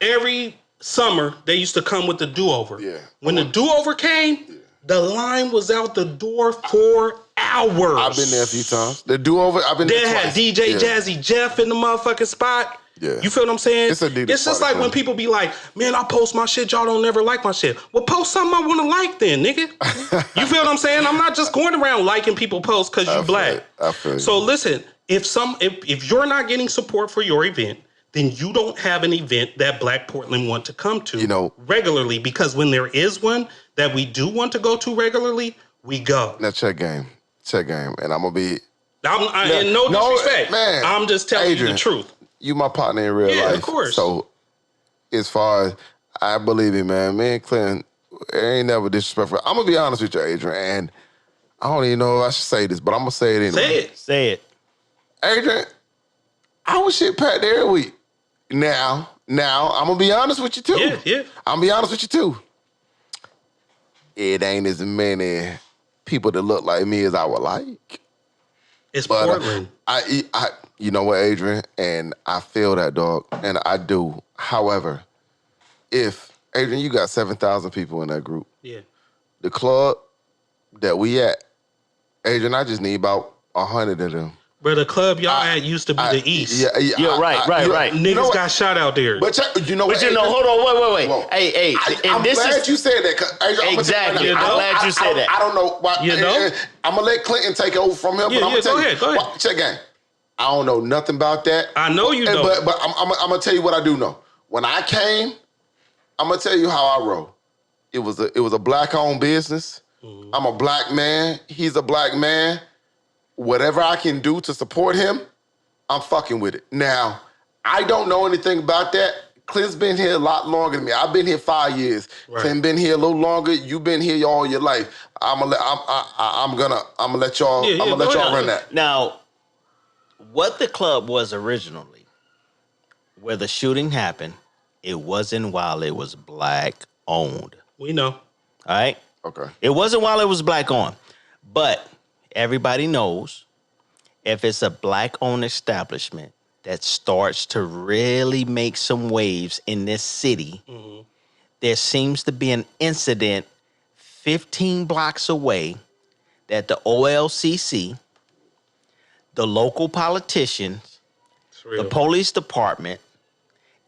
Every summer they used to come with the do-over. Yeah. When the do-over came, the line was out the door for hours. I've been there a few times. The do-over, I've been there twice. They had DJ Jazzy Jeff in the motherfucking spot. Yeah. You feel what I'm saying? It's Adidas It's just like when people be like, man, I post my shit, y'all don't never like my shit. Well, post something I want to like then, nigga. You feel what I'm saying? I'm not just going around liking people posts because you black. I feel you. So listen, if you're not getting support for your event, then you don't have an event that Black Portland want to come to regularly, because when there is one that we do want to go to regularly, we go. Now check game. And I'm going to be... in no disrespect, man, I'm just telling Adrian, you the truth. You my partner in real life. Yeah, of course. So, as far as I believe it, man, me and Clint ain't never disrespectful. I'm gonna be honest with you, Adrian, and I don't even know if I should say this, but I'm gonna say it anyway. Say it. Adrian, I was shit packed every week. Now, I'm gonna be honest with you too. Yeah. I'm gonna be honest with you too. It ain't as many people that look like me as I would like. It's Portland. I you know what, Adrian? And I feel that, dog. And I do. However, Adrian, you got 7,000 people in that group. Yeah. The club that we at, Adrian, I just need about 100 of them. But the club y'all at used to be the East. Yeah, right. Niggas got shot out there. But you know what? Hold on, wait. Whoa. Hey. I'm glad you said that. Exactly. I'm glad you said that. I don't know why. You know? I'm going to let Clinton take it over from him. Yeah, but I'm going to tell go you. ahead. Check game. I don't know nothing about that. I know you don't. But I'm going to tell you what I do know. When I came, I'm going to tell you how I roll. It was a black-owned business. Mm-hmm. I'm a black man. He's a black man. Whatever I can do to support him, I'm fucking with it. Now, I don't know anything about that. Clint's been here a lot longer than me. I've been here 5 years. Right. Clint been here a little longer. You've been here all your life. I'm gonna let y'all run that. Now, what the club was originally, where the shooting happened, it wasn't while it was black owned. We know. All right? Okay. It wasn't while it was black owned. But everybody knows if it's a black-owned establishment that starts to really make some waves in this city, there seems to be an incident 15 blocks away that the OLCC, the local politicians, the police department,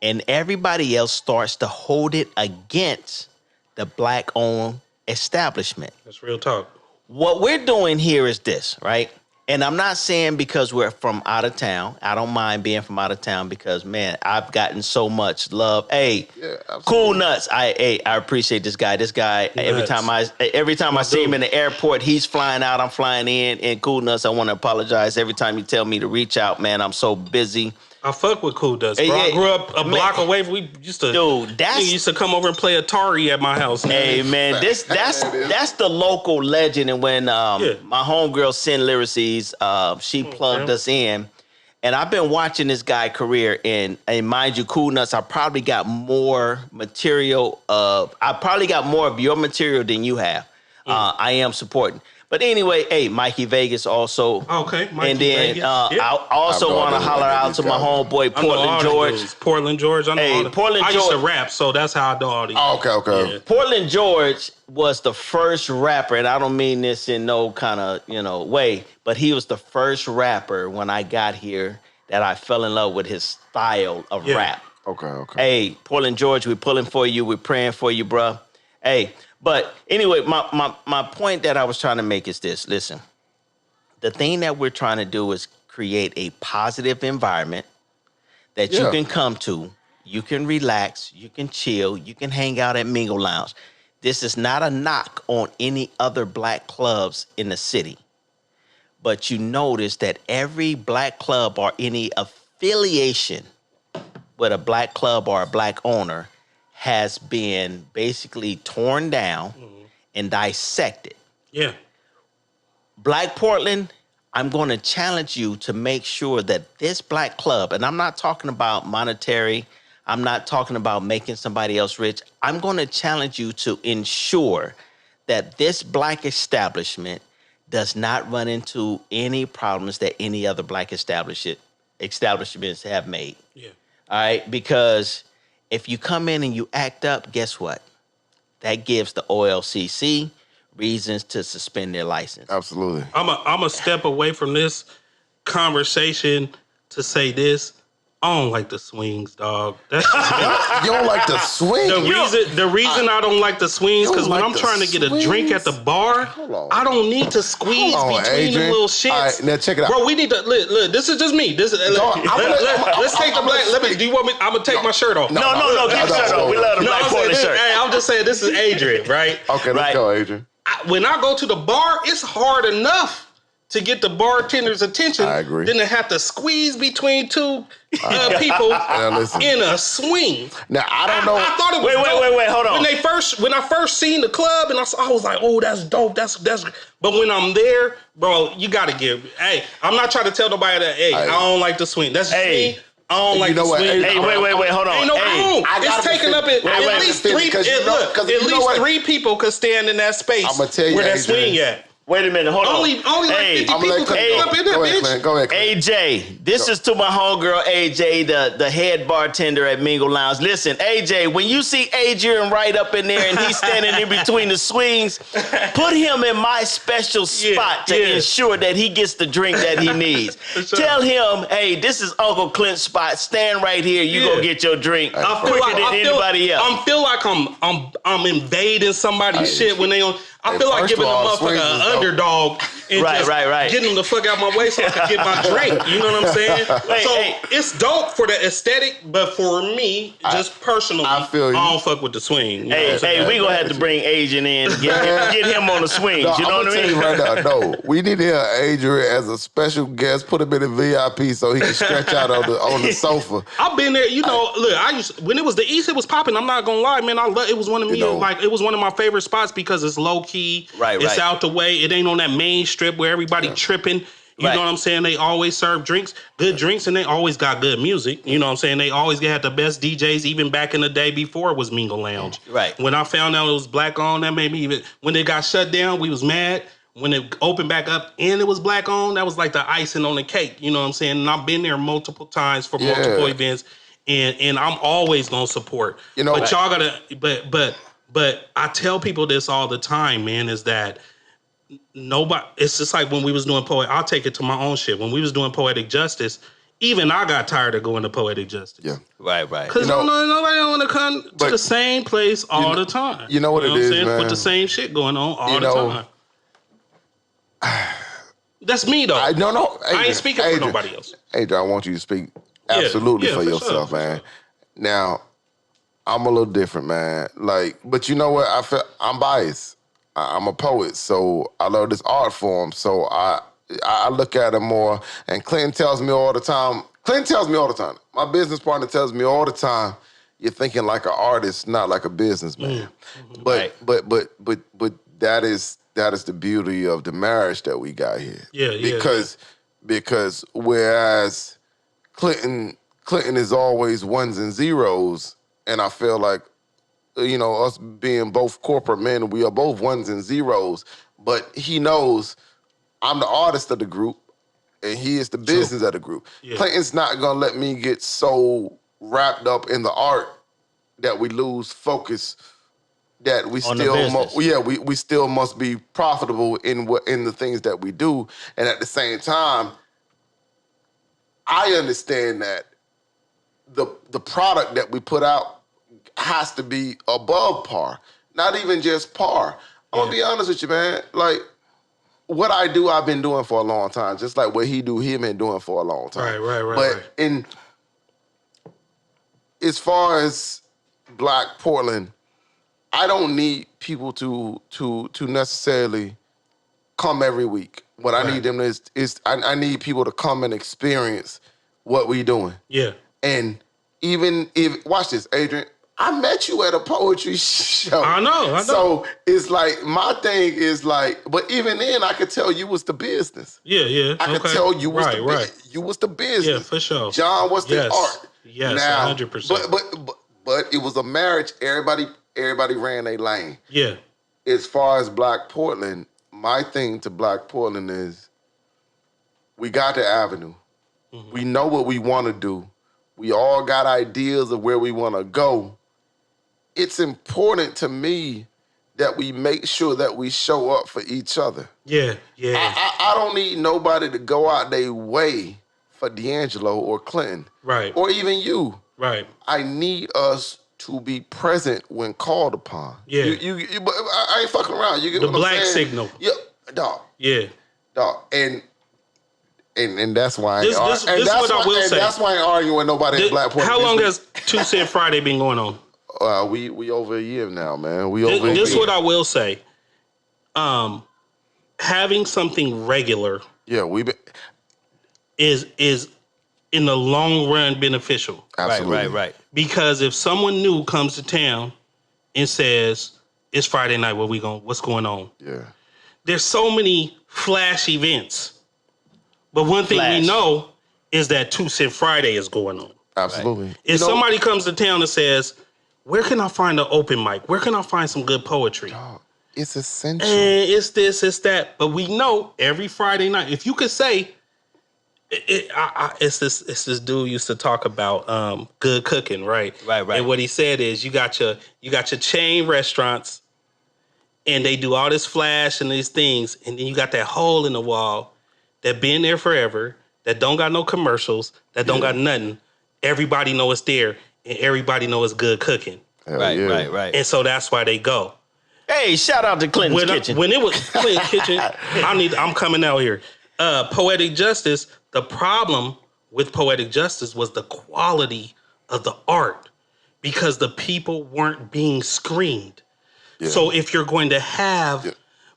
and everybody else starts to hold it against the black-owned establishment. That's real talk. What we're doing here is this, right? And I'm not saying because we're from out of town. I don't mind being from out of town because, man, I've gotten so much love. Hey, Cool Nuts. I appreciate this guy. This guy, every time I see him in the airport, he's flying out, I'm flying in. And Cool Nuts, I want to apologize. Every time you tell me to reach out, man, I'm so busy. I fuck with Cool Nuts, bro. I grew up a block away. We used to, used to come over and play Atari at my house. Man. Hey, man, that's the local legend. And when my homegirl Sin Lyricies, she plugged us in, and I've been watching this guy's career. And mind you, Cool Nuts, I probably got more material. I probably got more of your material than you have. I am supporting. But anyway, hey, Mikey Vegas also. Okay, Mikey and then Vegas. I also want to holler out to my homeboy Portland George. Portland George, I know. Hey, Portland George. I used to rap, so that's how I know all these. Oh, okay. Yeah. Portland George was the first rapper, and I don't mean this in no kind of way, but he was the first rapper when I got here that I fell in love with his style of rap. Okay. Hey, Portland George, we're pulling for you. We're praying for you, bro. Hey. But anyway, my point that I was trying to make is this. Listen, the thing that we're trying to do is create a positive environment that you can come to. You can relax. You can chill. You can hang out at Mingle Lounge. This is not a knock on any other black clubs in the city. But you notice that every black club or any affiliation with a black club or a black owner has been basically torn down and dissected. Yeah. Black Portland, I'm going to challenge you to make sure that this black club, and I'm not talking about monetary, I'm not talking about making somebody else rich. I'm going to challenge you to ensure that this black establishment does not run into any problems that any other black establishments have made. Yeah. All right? Because if you come in and you act up, guess what? That gives the OLCC reasons to suspend their license. Absolutely. I'm a step away from this conversation to say this. I don't like the swings, dog. That's You don't like the swing? The reason I don't like the swings because when I'm trying to get a drink at the bar, I don't need to squeeze between the little shits. All right, now check it out, bro. We need to look. This is just me. Let's take the black. Let me. Do you want me? I'm gonna take my shirt off. No. Keep the shirt on. We let him black Portland shirt. Hey, I'm just saying this is Adrian, right? Okay, let's go, Adrian. When I go to the bar, it's hard enough to get the bartender's attention. I agree. Then to have to squeeze between two people in a swing. Now I don't know. I thought it was wait, hold on. When I first seen the club and I was like, oh, that's dope. That's. But when I'm there, bro, you gotta give. Hey, I'm not trying to tell nobody that. Hey, I don't like the swing. That's just me. I don't like the swing. Hey, wait, hold on. Ain't no room. It's taking up at least three. At least 3 people could stand in that space. I'm gonna tell you, where that Adrian, swing at. Wait a minute, hold on. Only like 50 people could up in there, bitch. Go ahead, Clint. AJ, this is to my homegirl AJ, the head bartender at Mingle Lounge. Listen, AJ, when you see Adrian right up in there and he's standing in between the swings, put him in my special spot to ensure that he gets the drink that he needs. Tell him, hey, this is Uncle Clint's spot. Stand right here. You go get your drink quicker than anybody else. I feel like I'm invading somebody's shit when they on. I feel like giving a motherfucker an underdog and getting him the fuck out my way so I can get my drink. You know what I'm saying? It's dope for the aesthetic, but for me, just personally, I don't fuck with the swing. You know we gonna have to bring Adrian in to get him on the swings. You know what I mean? Right now, no, we need to have Adrian as a special guest. Put him in a VIP so he can stretch out on the sofa. I've been there. You know, look, when it was the East, it was popping. I'm not gonna lie, man. It was one of it was one of my favorite spots because it's low key. It's out the way. It ain't on that main strip where everybody tripping. You know what I'm saying? They always serve good drinks, and they always got good music. You know what I'm saying? They always had the best DJs, even back in the day before it was Mingle Lounge. Right. When I found out it was black on, that made me even. When it got shut down, we was mad. When it opened back up and it was black on, that was like the icing on the cake. You know what I'm saying? And I've been there multiple times for multiple events. and I'm always gonna support. You know, but y'all gotta. But I tell people this all the time, man. Is that nobody? It's just like when we was doing I'll take it to my own shit. When we was doing Poetic Justice, even I got tired of going to Poetic Justice. Yeah. Right. Because nobody don't want to come to the same place all the time. You know what it is, man? With the same shit going on all the time. That's me, though. Adrian, I ain't speaking for nobody else. Adrian, I want you to speak absolutely for yourself, man. Sure. Now, I'm a little different, man. But you know what? I'm biased. I'm a poet, so I love this art form. So I look at it more. And Clinton tells me all the time. My business partner tells me all the time. You're thinking like an artist, not like a businessman. Mm-hmm. But that is the beauty of the marriage that we got here. Because whereas Clinton is always ones and zeros, and I feel like, us being both corporate men, we are both ones and zeros, but he knows I'm the artist of the group and he is the business of the group. Yeah. Clinton's not gonna let me get so wrapped up in the art that we lose focus, that we we still must be profitable in the things that we do. And at the same time, I understand that the product that we put out has to be above par, not even just par. I'm gonna be honest with you, man. Like, what I do, I've been doing for a long time. Just like what he been doing for a long time. Right. But as far as Black Portland, I don't need people to necessarily come every week. What I need them is I need people to come and experience what we doing. Yeah. And even if, watch this, Adrian, I met you at a poetry show. I know. So it's like, my thing is like, but even then I could tell you was the business. Yeah. I could tell you was you was the business. Yeah, for sure. John was the art. Yes, now, 100%. But it was a marriage. Everybody ran their lane. Yeah. As far as Black Portland, my thing to Black Portland is we got the avenue. Mm-hmm. We know what we want to do. We all got ideas of where we want to go. It's important to me that we make sure that we show up for each other. Yeah. I don't need nobody to go out their way for D'Angelo or Clinton. Right. Or even you. Right. I need us to be present when called upon. Yeah. But I ain't fucking around. You get the what I'm black saying? signal. Yeah, dog. Yeah. Dog. And that's why this what I will say. That's why I ain't arguing with nobody in Black Portland. How long has 2 Cent Friday been going on? We over a year now, man. This what I will say. Having something regular. Yeah, is in the long run beneficial. Absolutely. Right. Because if someone new comes to town and says it's Friday night, what's going on? Yeah. There's so many flash events. But one thing we know is that 2 Cent Friday is going on. Absolutely. Right? If somebody comes to town and says, where can I find an open mic? Where can I find some good poetry? Dog, it's essential. And it's this, it's that. But we know every Friday night, if you could say, it's this dude used to talk about good cooking, right? Right. And what he said is you got your chain restaurants and they do all this flash and these things, and then you got that hole in the wall that been there forever, that don't got no commercials, that don't got nothing. Everybody know it's there, and everybody know it's good cooking. Right. And so that's why they go. Hey, shout out to Clinton's Kitchen. When it was Clinton's Kitchen, I'm coming out here. Poetic Justice, the problem with Poetic Justice was the quality of the art because the people weren't being screened. Yeah. So if you're going to have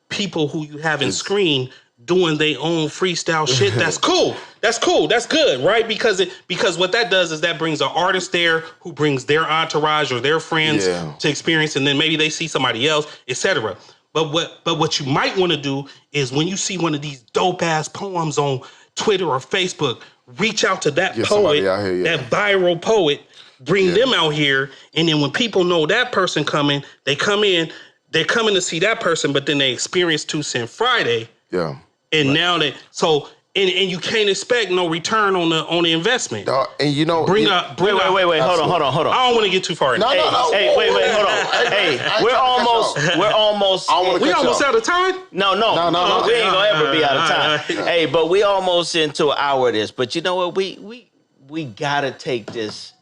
people who you haven't screened doing their own freestyle shit, that's cool. That's cool. That's good, right? Because what that does is that brings an artist there who brings their entourage or their friends to experience, and then maybe they see somebody else, etc. But what you might want to do is when you see one of these dope ass poems on Twitter or Facebook, reach out to that poet, that viral poet, bring them out here, and then when people know that person coming, they come in, they're coming to see that person, but then they experience 2 Cent Friday. Yeah. And now so and you can't expect no return on the investment. And you know, Wait. Hold on. I don't want to get too far. No. Hey, wait, hold on. Hey, we're almost. We almost out of time. No. We ain't gonna ever be out of time. Hey, but we almost into an hour of this. But you know what? We gotta take this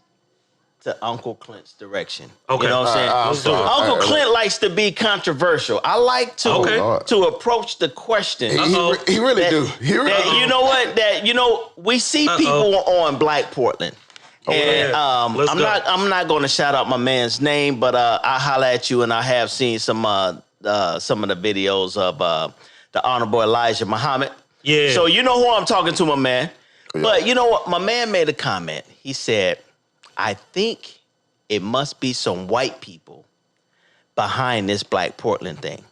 to Uncle Clint's direction. Okay. You know what I'm saying? Let's do it. Uncle Clint likes to be controversial. I like to approach the question. He really do. You know what? We see people on Black Portland. And I'm not going to shout out my man's name, but I holler at you, and I have seen some of the videos of the Honorable Elijah Muhammad. Yeah. So you know who I'm talking to, my man. Yeah. But you know what? My man made a comment. He said, I think it must be some white people behind this Black Portland thing.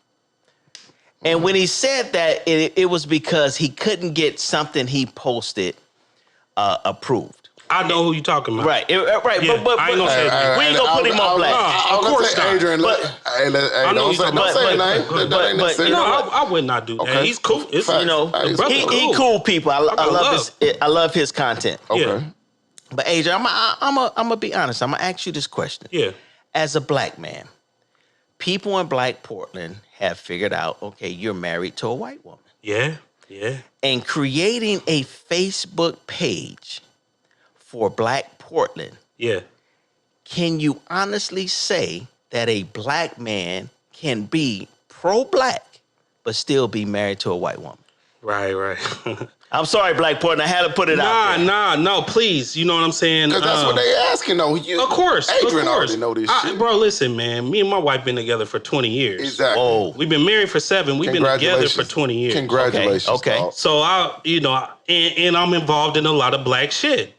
And when he said that, it was because he couldn't get something he posted approved. I know who you're talking about. Right. Yeah, But I ain't gonna say we ain't gonna put him on black. Of course not. Adrian, don't say name. I would not do that. Okay. He's cool. It's, You know, he cool people. I love his content. Okay. Yeah. But Adrian, I'm gonna be honest. I'm gonna ask you this question. Yeah. As a black man, people in Black Portland have figured out, okay, you're married to a white woman. Yeah. And creating a Facebook page for Black Portland, Yeah. can you honestly say that a black man can be pro-black but still be married to a white woman? Right. I'm sorry, Black Portland. I had to put it out there. No, please. You know what I'm saying? Because that's what they asking, though. Of course. Adrian already know this shit. Bro, listen, man. Me and my wife been together for 20 years. Exactly. Oh, We've been married for 7. We've been together for 20 years. Congratulations. Okay. Dog. So and I'm involved in a lot of black shit.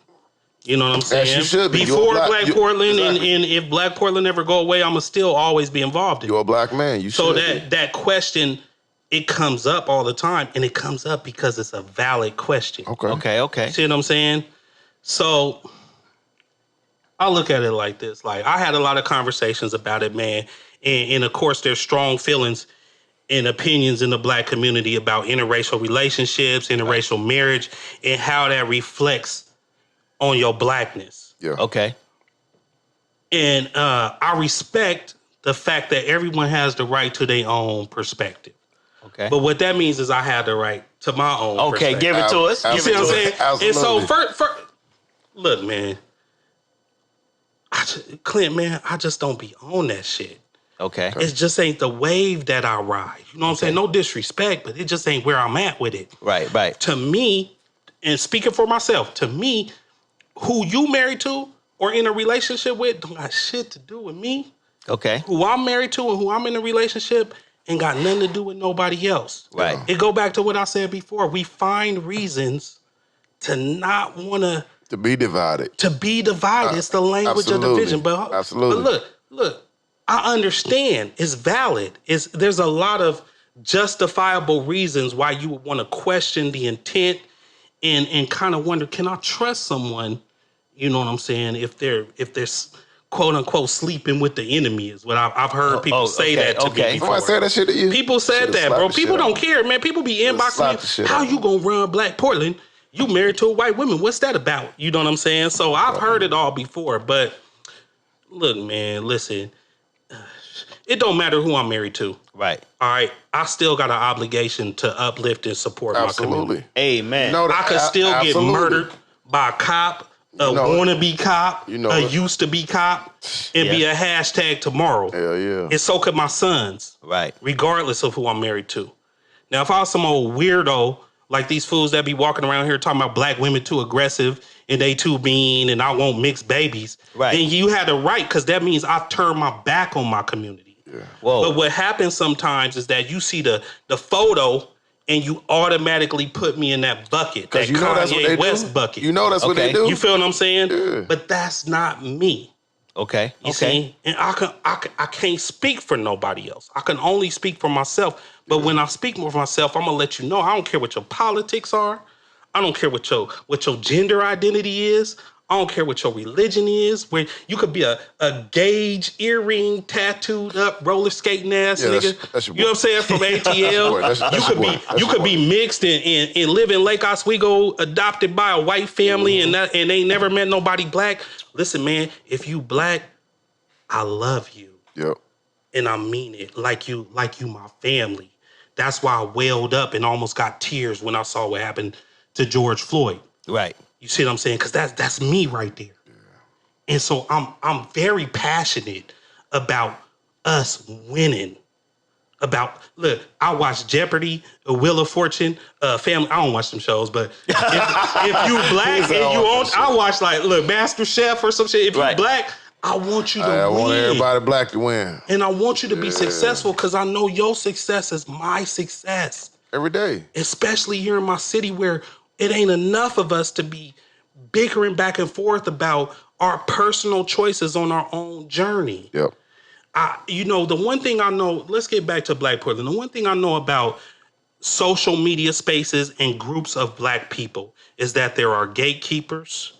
You know what I'm saying? As you should be. Before Black Portland, exactly. and if Black Portland ever go away, I'ma still always be involved in it. You're a black man. You So should that question, it comes up all the time, and it comes up because it's a valid question. okay. See what I'm saying? So I look at it like this. Like, I had a lot of conversations about it, man. And of course, there's strong feelings and opinions in the black community about interracial relationships, interracial marriage, and how that reflects on your blackness. Yeah. Okay. And I respect the fact that everyone has the right to their own perspective. Okay. But what that means is I have the right to my own perspective. Give it to us. You see what I'm saying? Absolutely. And so, look, man, Clint, man, I just don't be on that shit. Okay. It just ain't the wave that I ride. You know what I'm saying? No disrespect, but it just ain't where I'm at with it. Right. To me, and speaking for myself, to me, who you married to or in a relationship with don't got shit to do with me. Okay. Who I'm married to and who I'm in a relationship ain't got nothing to do with nobody else. Right. It go back to what I said before. We find reasons to not want To be divided. It's the language of division. But look, I understand. It's valid. There's a lot of justifiable reasons why you would want to question the intent and kind of wonder, can I trust someone? You know what I'm saying? If they're quote unquote sleeping with the enemy is what I've heard people say that to me before. Somebody said that shit to you? People said that, bro. People don't care, man. People be inboxing me. How you gonna run Black Portland? You married to a white woman. What's that about? You know what I'm saying? So I've heard it all before. But look, man, listen. It don't matter who I'm married to. Right. All right. I still got an obligation to uplift and support my community. Amen. I could still get murdered by a cop, a wannabe cop, a used to be cop, and be a hashtag tomorrow. Hell yeah. And so could my sons. Right. Regardless of who I'm married to. Now, if I was some old weirdo like these fools that be walking around here talking about black women too aggressive and they too mean and I won't mix babies, then you had a right, because that means I've turned my back on my community. Yeah. Whoa. But what happens sometimes is that you see the photo and you automatically put me in that bucket, that Kanye West bucket. You know that's what they do. You feel what I'm saying? Yeah. But that's not me. Okay. You see? And I can't speak for nobody else. I can only speak for myself. But when I speak for myself, I'm gonna let you know I don't care what your politics are. I don't care what your gender identity is. I don't care what your religion is. Where you could be a gauge earring tattooed up roller skating ass nigga. That's your boy. You know what I'm saying? From ATL. You could be mixed and live in Lake Oswego, adopted by a white family, and they never met nobody black. Listen, man, if you black, I love you. Yep. And I mean it, like you my family. That's why I welled up and almost got tears when I saw what happened to George Floyd. Right. You see what I'm saying? Because that's me right there. Yeah. And so I'm very passionate about us winning. Look, I watch Jeopardy, Wheel of Fortune, Family. I don't watch them shows, but if you black and you on, I watch Master Chef or some shit. If you black, I want you to win. I want everybody black to win. And I want you to be successful because I know your success is my success. Every day. Especially here in my city where it ain't enough of us to be bickering back and forth about our personal choices on our own journey. Yep. The one thing I know, let's get back to Black Portland. The one thing I know about social media spaces and groups of black people is that there are gatekeepers.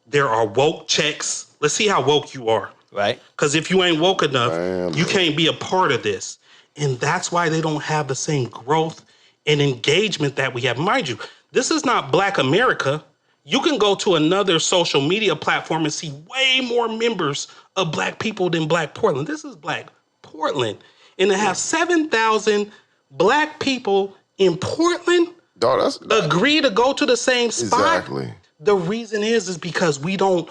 There are woke checks. Let's see how woke you are. Right. Because if you ain't woke enough, you can't be a part of this. And that's why they don't have the same growth and engagement that we have. Mind you, this is not Black America. You can go to another social media platform and see way more members of black people than Black Portland. This is Black Portland. And to have 7,000 black people in Portland agree to go to the same spot. Exactly. The reason is because we don't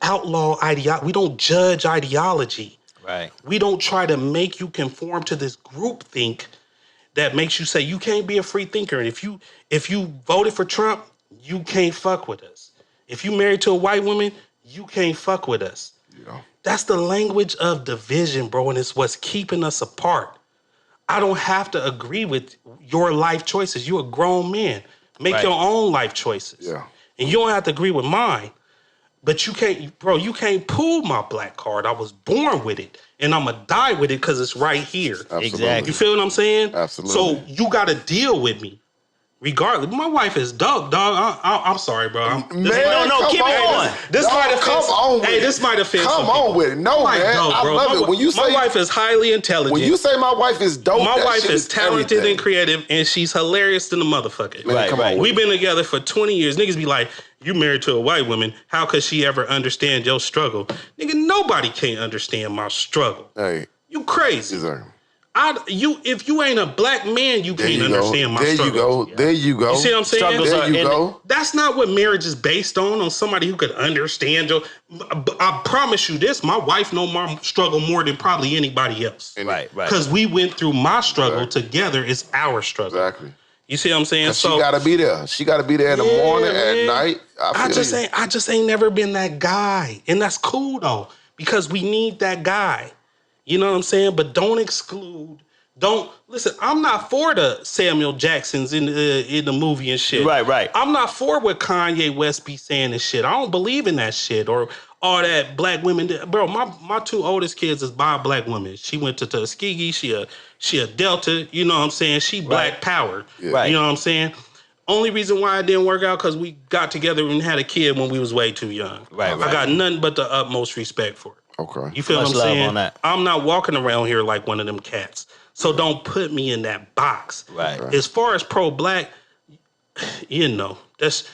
outlaw ideology. We don't judge ideology. Right. We don't try to make you conform to this group think that makes you say you can't be a free thinker. And if you voted for Trump, you can't fuck with us. If you married to a white woman, you can't fuck with us. Yeah. That's the language of division, bro, and it's what's keeping us apart. I don't have to agree with your life choices. You're a grown man. Make your own life choices. Yeah. And you don't have to agree with mine. But you can't pull my black card. I was born with it. And I'm going to die with it because it's right here. Absolutely. Exactly. You feel what I'm saying? Absolutely. So you got to deal with me. Regardless, my wife is dope, dog. I'm sorry, bro. Keep it going. This might offend. Hey, this might offend. Come on with it. No, man. Dope, I love it. When you say my wife is highly intelligent. When you say my wife is dope, my wife is talented everything. and creative, and she's hilarious than the motherfucker. Man, come on. We've been together for 20 years. Niggas be like, you married to a white woman. How could she ever understand your struggle? Nigga, nobody can't understand my struggle. Hey, you crazy. Exactly. If you ain't a black man, you can't understand my struggle. There you go. You see what I'm saying? There you go. That's not what marriage is based on somebody who could understand your. I promise you this: my wife know my struggle more than probably anybody else. Right. Because we went through my struggle together. It's our struggle. Exactly. You see what I'm saying? So she gotta be there. She gotta be there in the morning, at night. I just ain't never been that guy, and that's cool though because we need that guy. You know what I'm saying? But don't exclude. Don't listen. I'm not for the Samuel Jacksons in the movie and shit. Right. I'm not for what Kanye West be saying and shit. I don't believe in that shit or all that black women. Bro, my two oldest kids is by a black woman. She went to Tuskegee. She a Delta. You know what I'm saying? She black power. Yeah. Right. You know what I'm saying? Only reason why it didn't work out because we got together and had a kid when we was way too young. Right. I got nothing but the utmost respect for it. Okay. You feel Much what I'm love saying? on that. I'm not walking around here like one of them cats. So don't put me in that box. Right. As far as pro-black, it's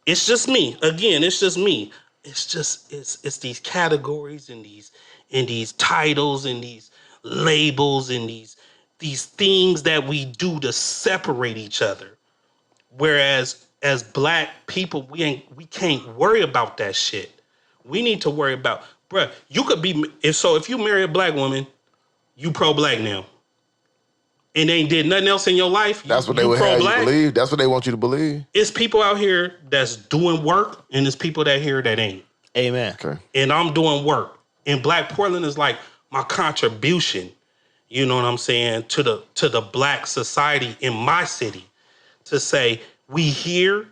just me. Again, it's just me. It's these categories and these titles and these labels and these things that we do to separate each other. Whereas as black people, we can't worry about that shit. We need to worry about, bruh, you could be, if you marry a black woman, you pro-black now. And they ain't did nothing else in your life. That's what they would have you believe. That's what they want you to believe. It's people out here that's doing work, and it's people that here that ain't. Amen. Okay. And I'm doing work. And Black Portland is like my contribution, you know what I'm saying, to the black society in my city. To say, we here,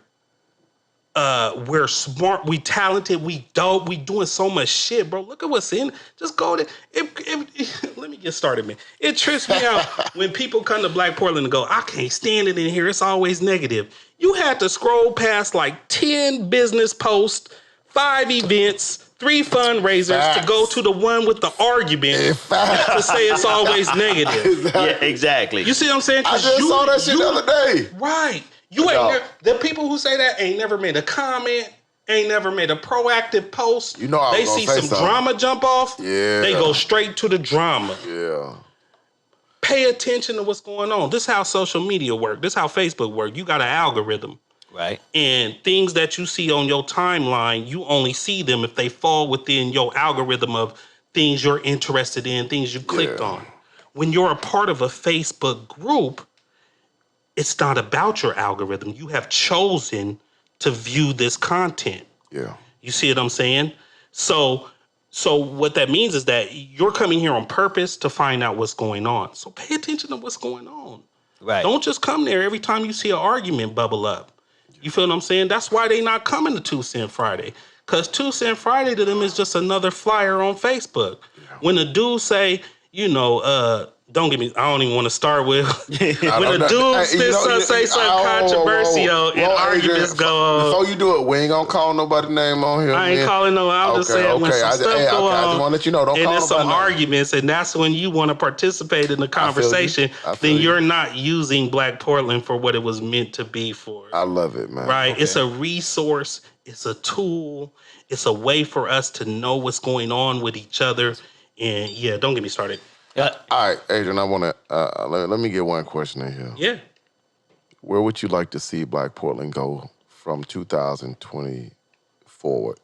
we're smart, we talented, we dope, we doing so much shit, bro. Look at what's in. Just go to. Let me get started, man. It trips me out when people come to Black Portland and go, I can't stand it in here. It's always negative. You had to scroll past like 10 business posts, 5 events, 3 fundraisers to go to the one with the argument to say it's always negative. Yeah, exactly. You see what I'm saying? I just saw that shit the other day. Right. You ain't the people who say that ain't never made a comment, ain't never made a proactive post. You know I was they gonna see say some something. drama jump off. Yeah. They go straight to the drama. Yeah. Pay attention to what's going on. This is how social media work. This is how Facebook work. You got an algorithm. Right. And things that you see on your timeline, you only see them if they fall within your algorithm of things you're interested in, things you clicked on. When you're a part of a Facebook group, it's not about your algorithm. You have chosen to view this content. Yeah. You see what I'm saying? So what that means is that you're coming here on purpose to find out what's going on. So pay attention to what's going on. Right. Don't just come there every time you see an argument bubble up. You feel what I'm saying? That's why they not coming to 2 Cent Friday. Because 2 Cent Friday to them is just another flyer on Facebook. Yeah. When a dude say, don't get me, I don't even want to start with. When a dude say something controversial and arguments go on. Before you do it, we ain't going to call nobody name on here. I ain't calling no, I'm just saying when some stuff go on. I just want to let you know, don't and call there's some name. arguments, and that's when you want to participate in the conversation, then you're not using Black Portland for what it was meant to be for. I love it, man. Right? Okay. It's a resource. It's a tool. It's a way for us to know what's going on with each other. And yeah, don't get me started. All right, Adrian, I want to, let me get one question in here. Yeah. Where would you like to see Black Portland go from 2020 forward?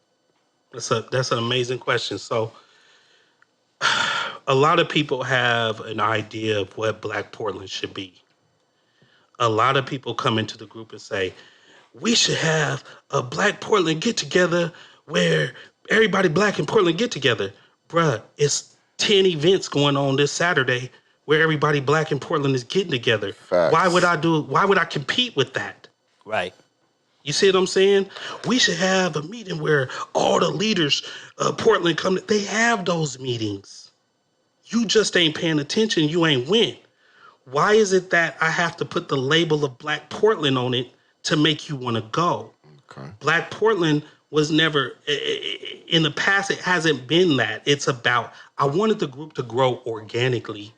That's an amazing question. So a lot of people have an idea of what Black Portland should be. A lot of people come into the group and say, we should have a Black Portland get together where everybody Black in Portland get together. Bruh, it's 10 events going on this Saturday where everybody Black in Portland is getting together. Facts. Why would I compete with that? Right. You see what I'm saying? We should have a meeting where all the leaders of Portland come. They have those meetings. You just ain't paying attention. You ain't went. Why is it that I have to put the label of Black Portland on it to make you want to go? Okay. Black Portland was never, in the past, it hasn't been that. It's about, I wanted the group to grow organically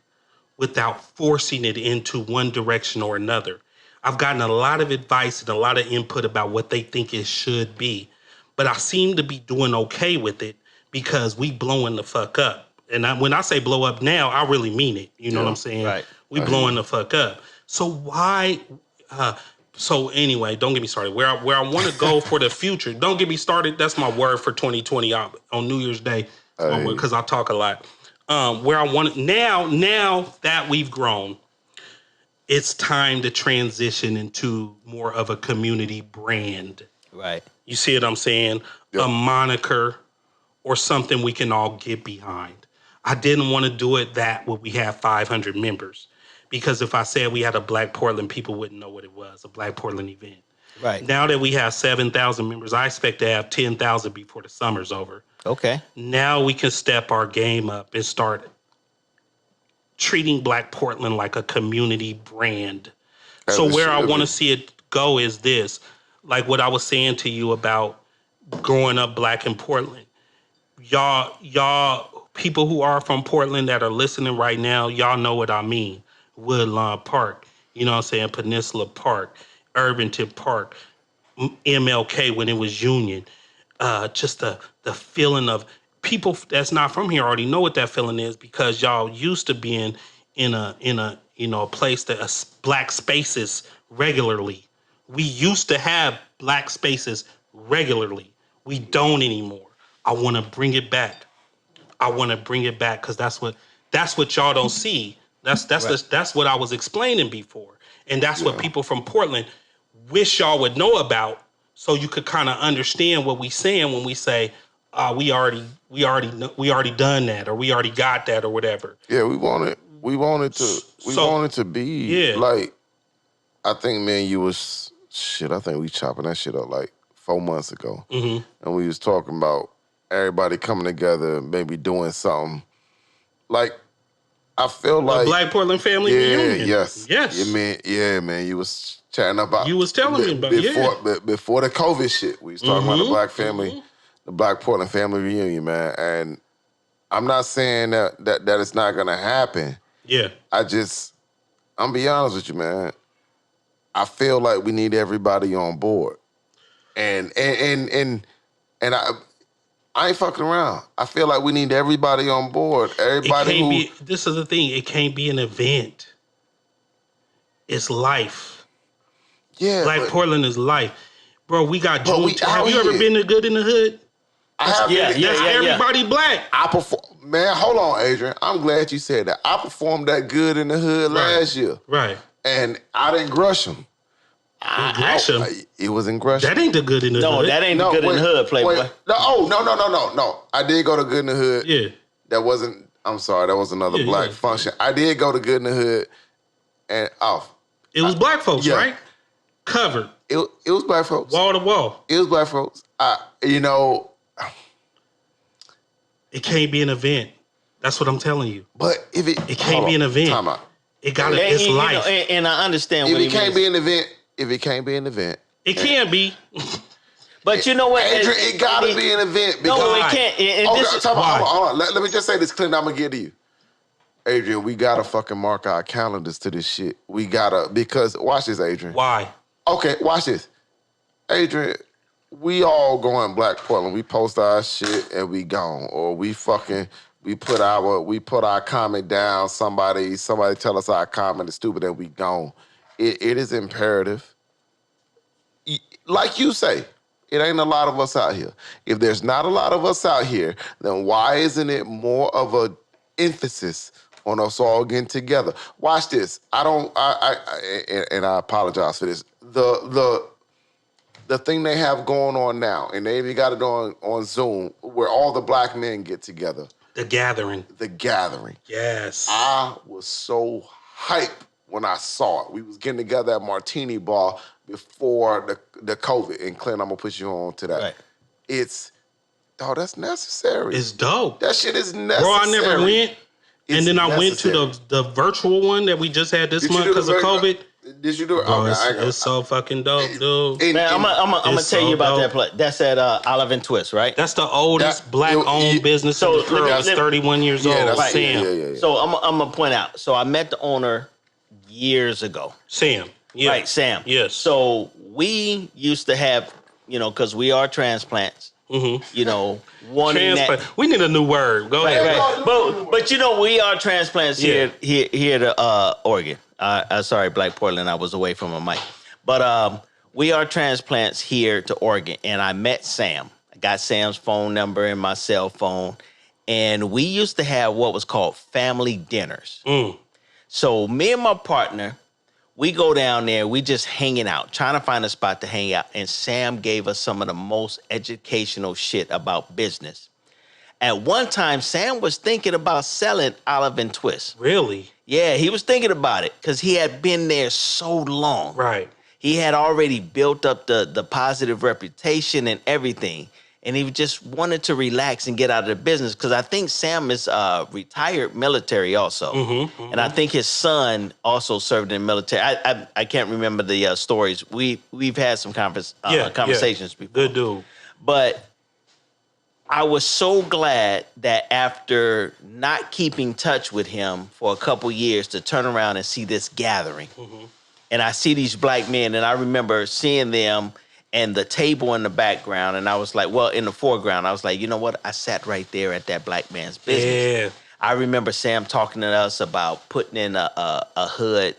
without forcing it into one direction or another. I've gotten a lot of advice and a lot of input about what they think it should be, but I seem to be doing okay with it because we blowing the fuck up. And when I say blow up now, I really mean it. You know what I'm saying? Right. We blowing the fuck up. So why... So anyway, don't get me started. Where I want to go for the future. Don't get me started. That's my word for 2020 on New Year's Day. Because I talk a lot. Where I want to, now that we've grown, it's time to transition into more of a community brand. Right. You see what I'm saying? Yep. A moniker or something we can all get behind. I didn't want to do it when we have 500 members. Because if I said we had a Black Portland, people wouldn't know what it was, a Black Portland event. Right. Now that we have 7,000 members, I expect to have 10,000 before the summer's over. Okay. Now we can step our game up and start treating Black Portland like a community brand. So where I want to see it go is this, like what I was saying to you about growing up Black in Portland. Y'all, people who are from Portland that are listening right now, y'all know what I mean. Woodlawn Park, you know what I'm saying, Peninsula Park, Irvington Park, MLK when it was Union. Just the feeling of people that's not from here already know what that feeling is because y'all used to being in a place that Black spaces regularly. We used to have Black spaces regularly. We don't anymore. I want to bring it back. Because that's what y'all don't see. That's what I was explaining before. And that's what people from Portland wish y'all would know about so you could kind of understand what we saying when we say we already done that or we already got that or whatever. Yeah, we want it to be like I think me and you was I think we chopping that shit up like 4 months ago. Mm-hmm. And we was talking about everybody coming together, maybe doing something like I feel like Black Portland family reunion. Yes. Yes. Man. You was chatting about. You was telling me about before the COVID shit. We was talking about the Black family, the Black Portland family reunion, man. And I'm not saying that it's not gonna happen. Yeah. I'm be honest with you, man. I feel like we need everybody on board, and I ain't fucking around. I feel like we need everybody on board. Everybody this is the thing. It can't be an event. It's life. Yeah. Black Portland is life. Bro, we got Juneteenth. Have you ever here. been to Good in the Hood? I have Everybody black. I perform. Man, hold on, Adrian. I'm glad you said that. I performed that Good in the Hood last year. Right. And I didn't Gresham. Gresham? It was in Gresham. That ain't the Good in the Hood. No, that ain't the Good in the Hood, Playboy. No. I did go to Good in the Hood. Yeah. That wasn't, I'm sorry, that was another black function. I did go to Good in the Hood and It was black folks, right? Covered. It was black folks. Wall to wall. It was black folks. It can't be an event. That's what I'm telling you. But if it can't be an event. Time out. It gotta. It's life. And I understand. If it can't be an event, it can be. But you know what, Adrian, it gotta be an event. Because, no, it can't. Hold on. Let me just say this, Clinton. I'm gonna get to you, Adrian. We gotta fucking mark our calendars to this shit. We gotta, because watch this, Adrian. Why? Okay, watch this, Adrian. We all go in Black Portland. We post our shit and we gone, or we put our comment down. Somebody tell us our comment is stupid and we gone. It is imperative. Like you say, it ain't a lot of us out here. If there's not a lot of us out here, then why isn't it more of a emphasis on us all getting together? Watch this. I apologize for this. The thing they have going on now, and they even got it on Zoom, where all the black men get together. The gathering. Yes. I was so hyped when I saw it. We was getting together at Martini Bar before the COVID. And Clint, I'm gonna put you on to that. Right. That's necessary. It's dope. That shit is necessary. Bro, I never went. And then I went to the virtual one that we just had this month because of COVID. Did you do it? Bro, it's so fucking dope, dude. Man, I'm gonna tell you about that place. That's at Olive and Twist, right? That's the oldest black-owned business in the world. It's 31 years old. Right. Sam. Yeah. So I'm gonna point out. So I met the owner years ago. Sam. Yeah. Right, Sam. Yes. So we used to have, because we are transplants. Mm-hmm. Wanting transplant. that. We need a new word. Go ahead. Right. But we are transplants here to Oregon. Sorry, Black Portland. I was away from my mic. But we are transplants here to Oregon, and I met Sam. I got Sam's phone number in my cell phone, and we used to have what was called family dinners. So me and my partner, we go down there, we just hanging out, trying to find a spot to hang out, and Sam gave us some of the most educational shit about business. At one time, Sam was thinking about selling Olive and Twist. Really? Yeah, he was thinking about it because he had been there so long. Right. He had already built up the positive reputation and everything. And he just wanted to relax and get out of the business because I think Sam is retired military also. And I think his son also served in the military. I can't remember the stories. We've had some conversations before. Good dude. But I was so glad that after not keeping touch with him for a couple years to turn around and see this gathering. And I see these black men, and I remember seeing them and the table in the background, and I was like, in the foreground, I was like, you know what? I sat right there at that black man's business. Yeah. I remember Sam talking to us about putting in a hood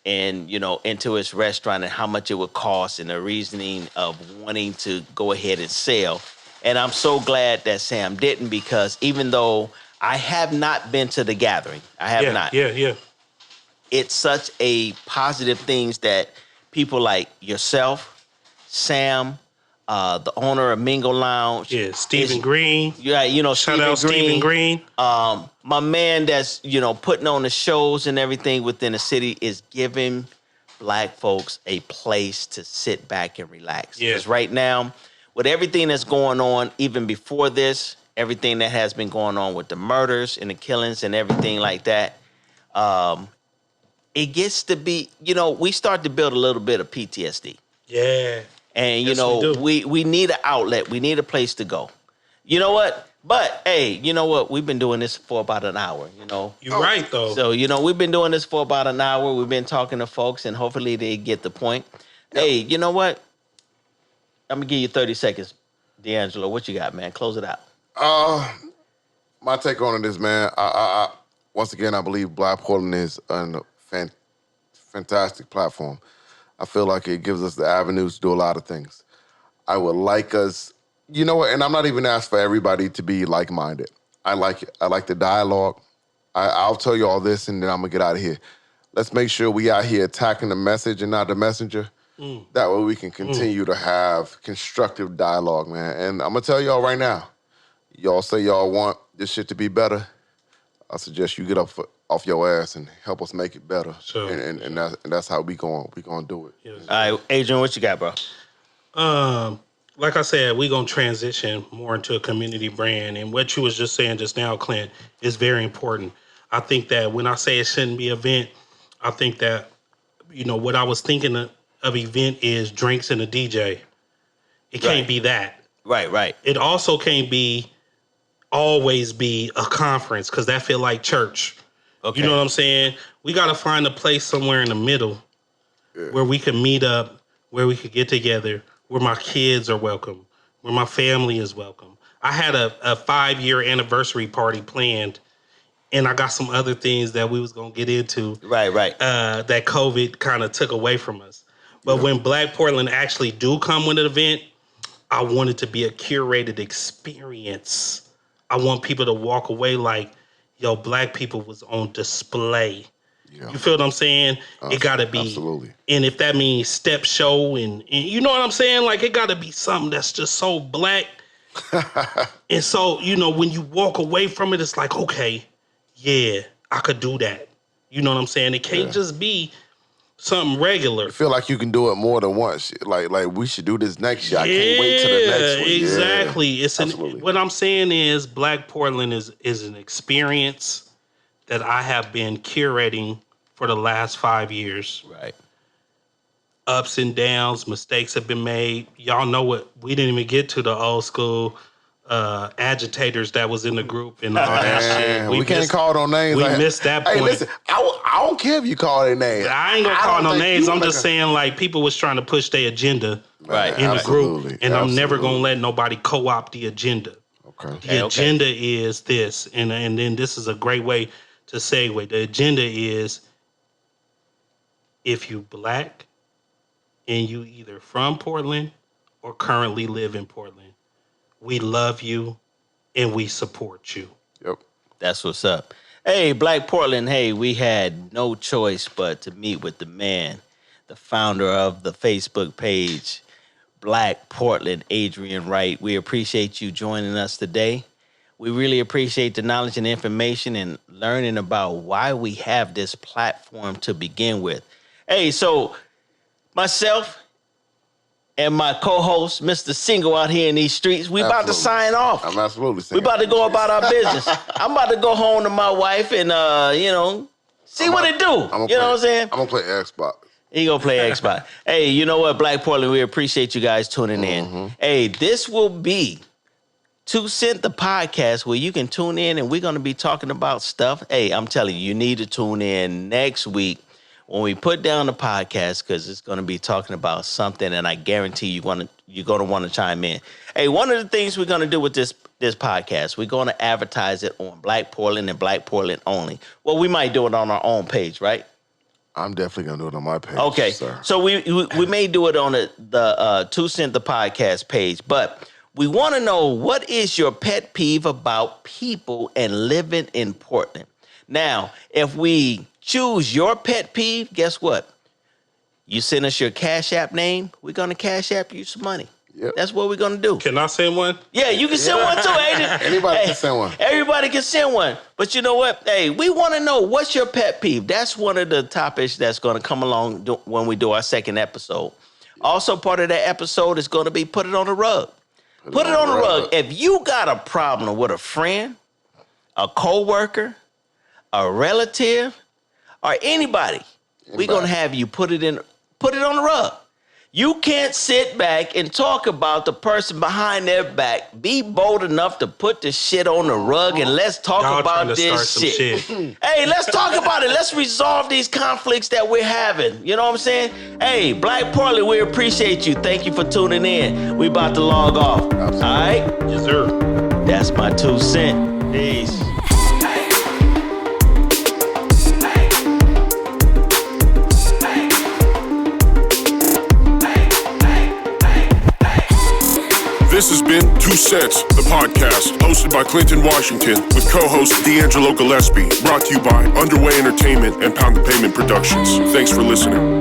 and, into his restaurant and how much it would cost and the reasoning of wanting to go ahead and sell. And I'm so glad that Sam didn't, because even though I have not been to the gathering, I have not. Yeah. It's such a positive things that people like yourself, Sam, the owner of Mingo Lounge. Yeah, Stephen Green. Yeah, Shout out Stephen Green. My man that's, putting on the shows and everything within the city is giving black folks a place to sit back and relax. Yeah. Because right now, with everything that's going on, even before this, everything that has been going on with the murders and the killings and everything like that, it gets to be, we start to build a little bit of PTSD. Yeah. And, Yes, we need an outlet. We need a place to go. You know what? But, hey, you know what? We've been doing this for about an hour, You're right, though. So, we've been doing this for about an hour. We've been talking to folks, and hopefully they get the point. Yep. Hey, you know what? I'm going to give you 30 seconds. D'Angelo, what you got, man? Close it out. My take on it is, man, I once again, I believe Black Portland is a fantastic platform. I feel like it gives us the avenues to do a lot of things. I would like us, you know what, and I'm not even asking for everybody to be like-minded. I like it. I like the dialogue. I'll tell you all this, and then I'm going to get out of here. Let's make sure we out here attacking the message and not the messenger. That way we can continue to have constructive dialogue, man. And I'm going to tell y'all right now, y'all say y'all want this shit to be better. I suggest you get up off your ass and help us make it better. Sure. And that's how we going to do it. Yes. All right, Adrian, what you got, bro? Like I said, we're going to transition more into a community brand. And what you was just saying just now, Clint, is very important. I think that when I say it shouldn't be an event, I think that, what I was thinking of event is drinks and a DJ. It can't be that. Right. It also can't always be a conference, because that feel like church. Okay. You know what I'm saying? We got to find a place somewhere in the middle where we can meet up, where we could get together, where my kids are welcome, where my family is welcome. I had a 5-year anniversary party planned, and I got some other things that we was going to get into. Right. That COVID kind of took away from us. But when Black Portland actually do come with an event, I want it to be a curated experience. I want people to walk away like, yo, Black people was on display. Yeah. You feel what I'm saying? It got to be. Absolutely. And if that means step show and you know what I'm saying? Like, it got to be something that's just so Black. And so, when you walk away from it, it's like, okay, yeah, I could do that. You know what I'm saying? It can't just be something regular. I feel like you can do it more than once. Like we should do this next year. I can't wait till the next one. Exactly. Yeah, It's what I'm saying is Black Portland is an experience that I have been curating for the last 5 years. Right. Ups and downs, mistakes have been made. Y'all know what we didn't even get to the old school agitators that was in the group and all that shit. We can't call no names. We missed that point. Hey, listen, I don't care if you call their names. I ain't gonna call no names. I'm just saying, like, people was trying to push their agenda in the group, and I'm never gonna let nobody co-opt the agenda. Okay. The agenda is this, and then this is a great way to segue. The agenda is, if you Black and you either from Portland or currently live in Portland, we love you and we support you. Yep. That's what's up. Hey, Black Portland, hey, we had no choice but to meet with the man, the founder of the Facebook page, Black Portland, Adrian Wright. We appreciate you joining us today. We really appreciate the knowledge and information and learning about why we have this platform to begin with. Hey, so myself and my co-host, Mr. Single, out here in these streets, we about to sign off. I'm absolutely we about to go about our business. I'm about to go home to my wife and, see what it do. You know what I'm saying? I'm going to play Xbox. He going to play Xbox. Hey, you know what, Black Portland, we appreciate you guys tuning in. Hey, this will be 2 Cent the podcast where you can tune in and we're going to be talking about stuff. Hey, I'm telling you, you need to tune in next week when we put down the podcast, because it's going to be talking about something, and I guarantee you're going to want to chime in. Hey, one of the things we're going to do with this podcast, we're going to advertise it on Black Portland and Black Portland only. Well, we might do it on our own page, right? I'm definitely going to do it on my page, okay, sir. So we may do it on the 2 Cent the podcast page, but we want to know, what is your pet peeve about people and living in Portland? Now, if we choose your pet peeve, guess what? You send us your Cash App name, we're going to Cash App you some money. Yep. That's what we're going to do. Can I send one? Yeah, you can send one too, Adrian. Anybody can send one. Everybody can send one. But you know what? Hey, we want to know, what's your pet peeve? That's one of the topics that's going to come along when we do our second episode. Also, part of that episode is going to be Put It on the Rug. Put it on the rug. If you got a problem with a friend, a coworker, a relative, or anybody, we're going to have you put it on the rug. You can't sit back and talk about the person behind their back. Be bold enough to put the shit on the rug and let's talk about this shit. Hey, let's talk about it. Let's resolve these conflicts that we're having. You know what I'm saying? Hey, Black Portland, we appreciate you. Thank you for tuning in. We about to log off. Absolutely. All right? Yes, sir. That's my 2 cents. Peace. This has been 2 Cents, the podcast, hosted by Clinton Washington, with co-host D'Angelo Gillespie, brought to you by Underway Entertainment and Pound the Pavement Productions. Thanks for listening.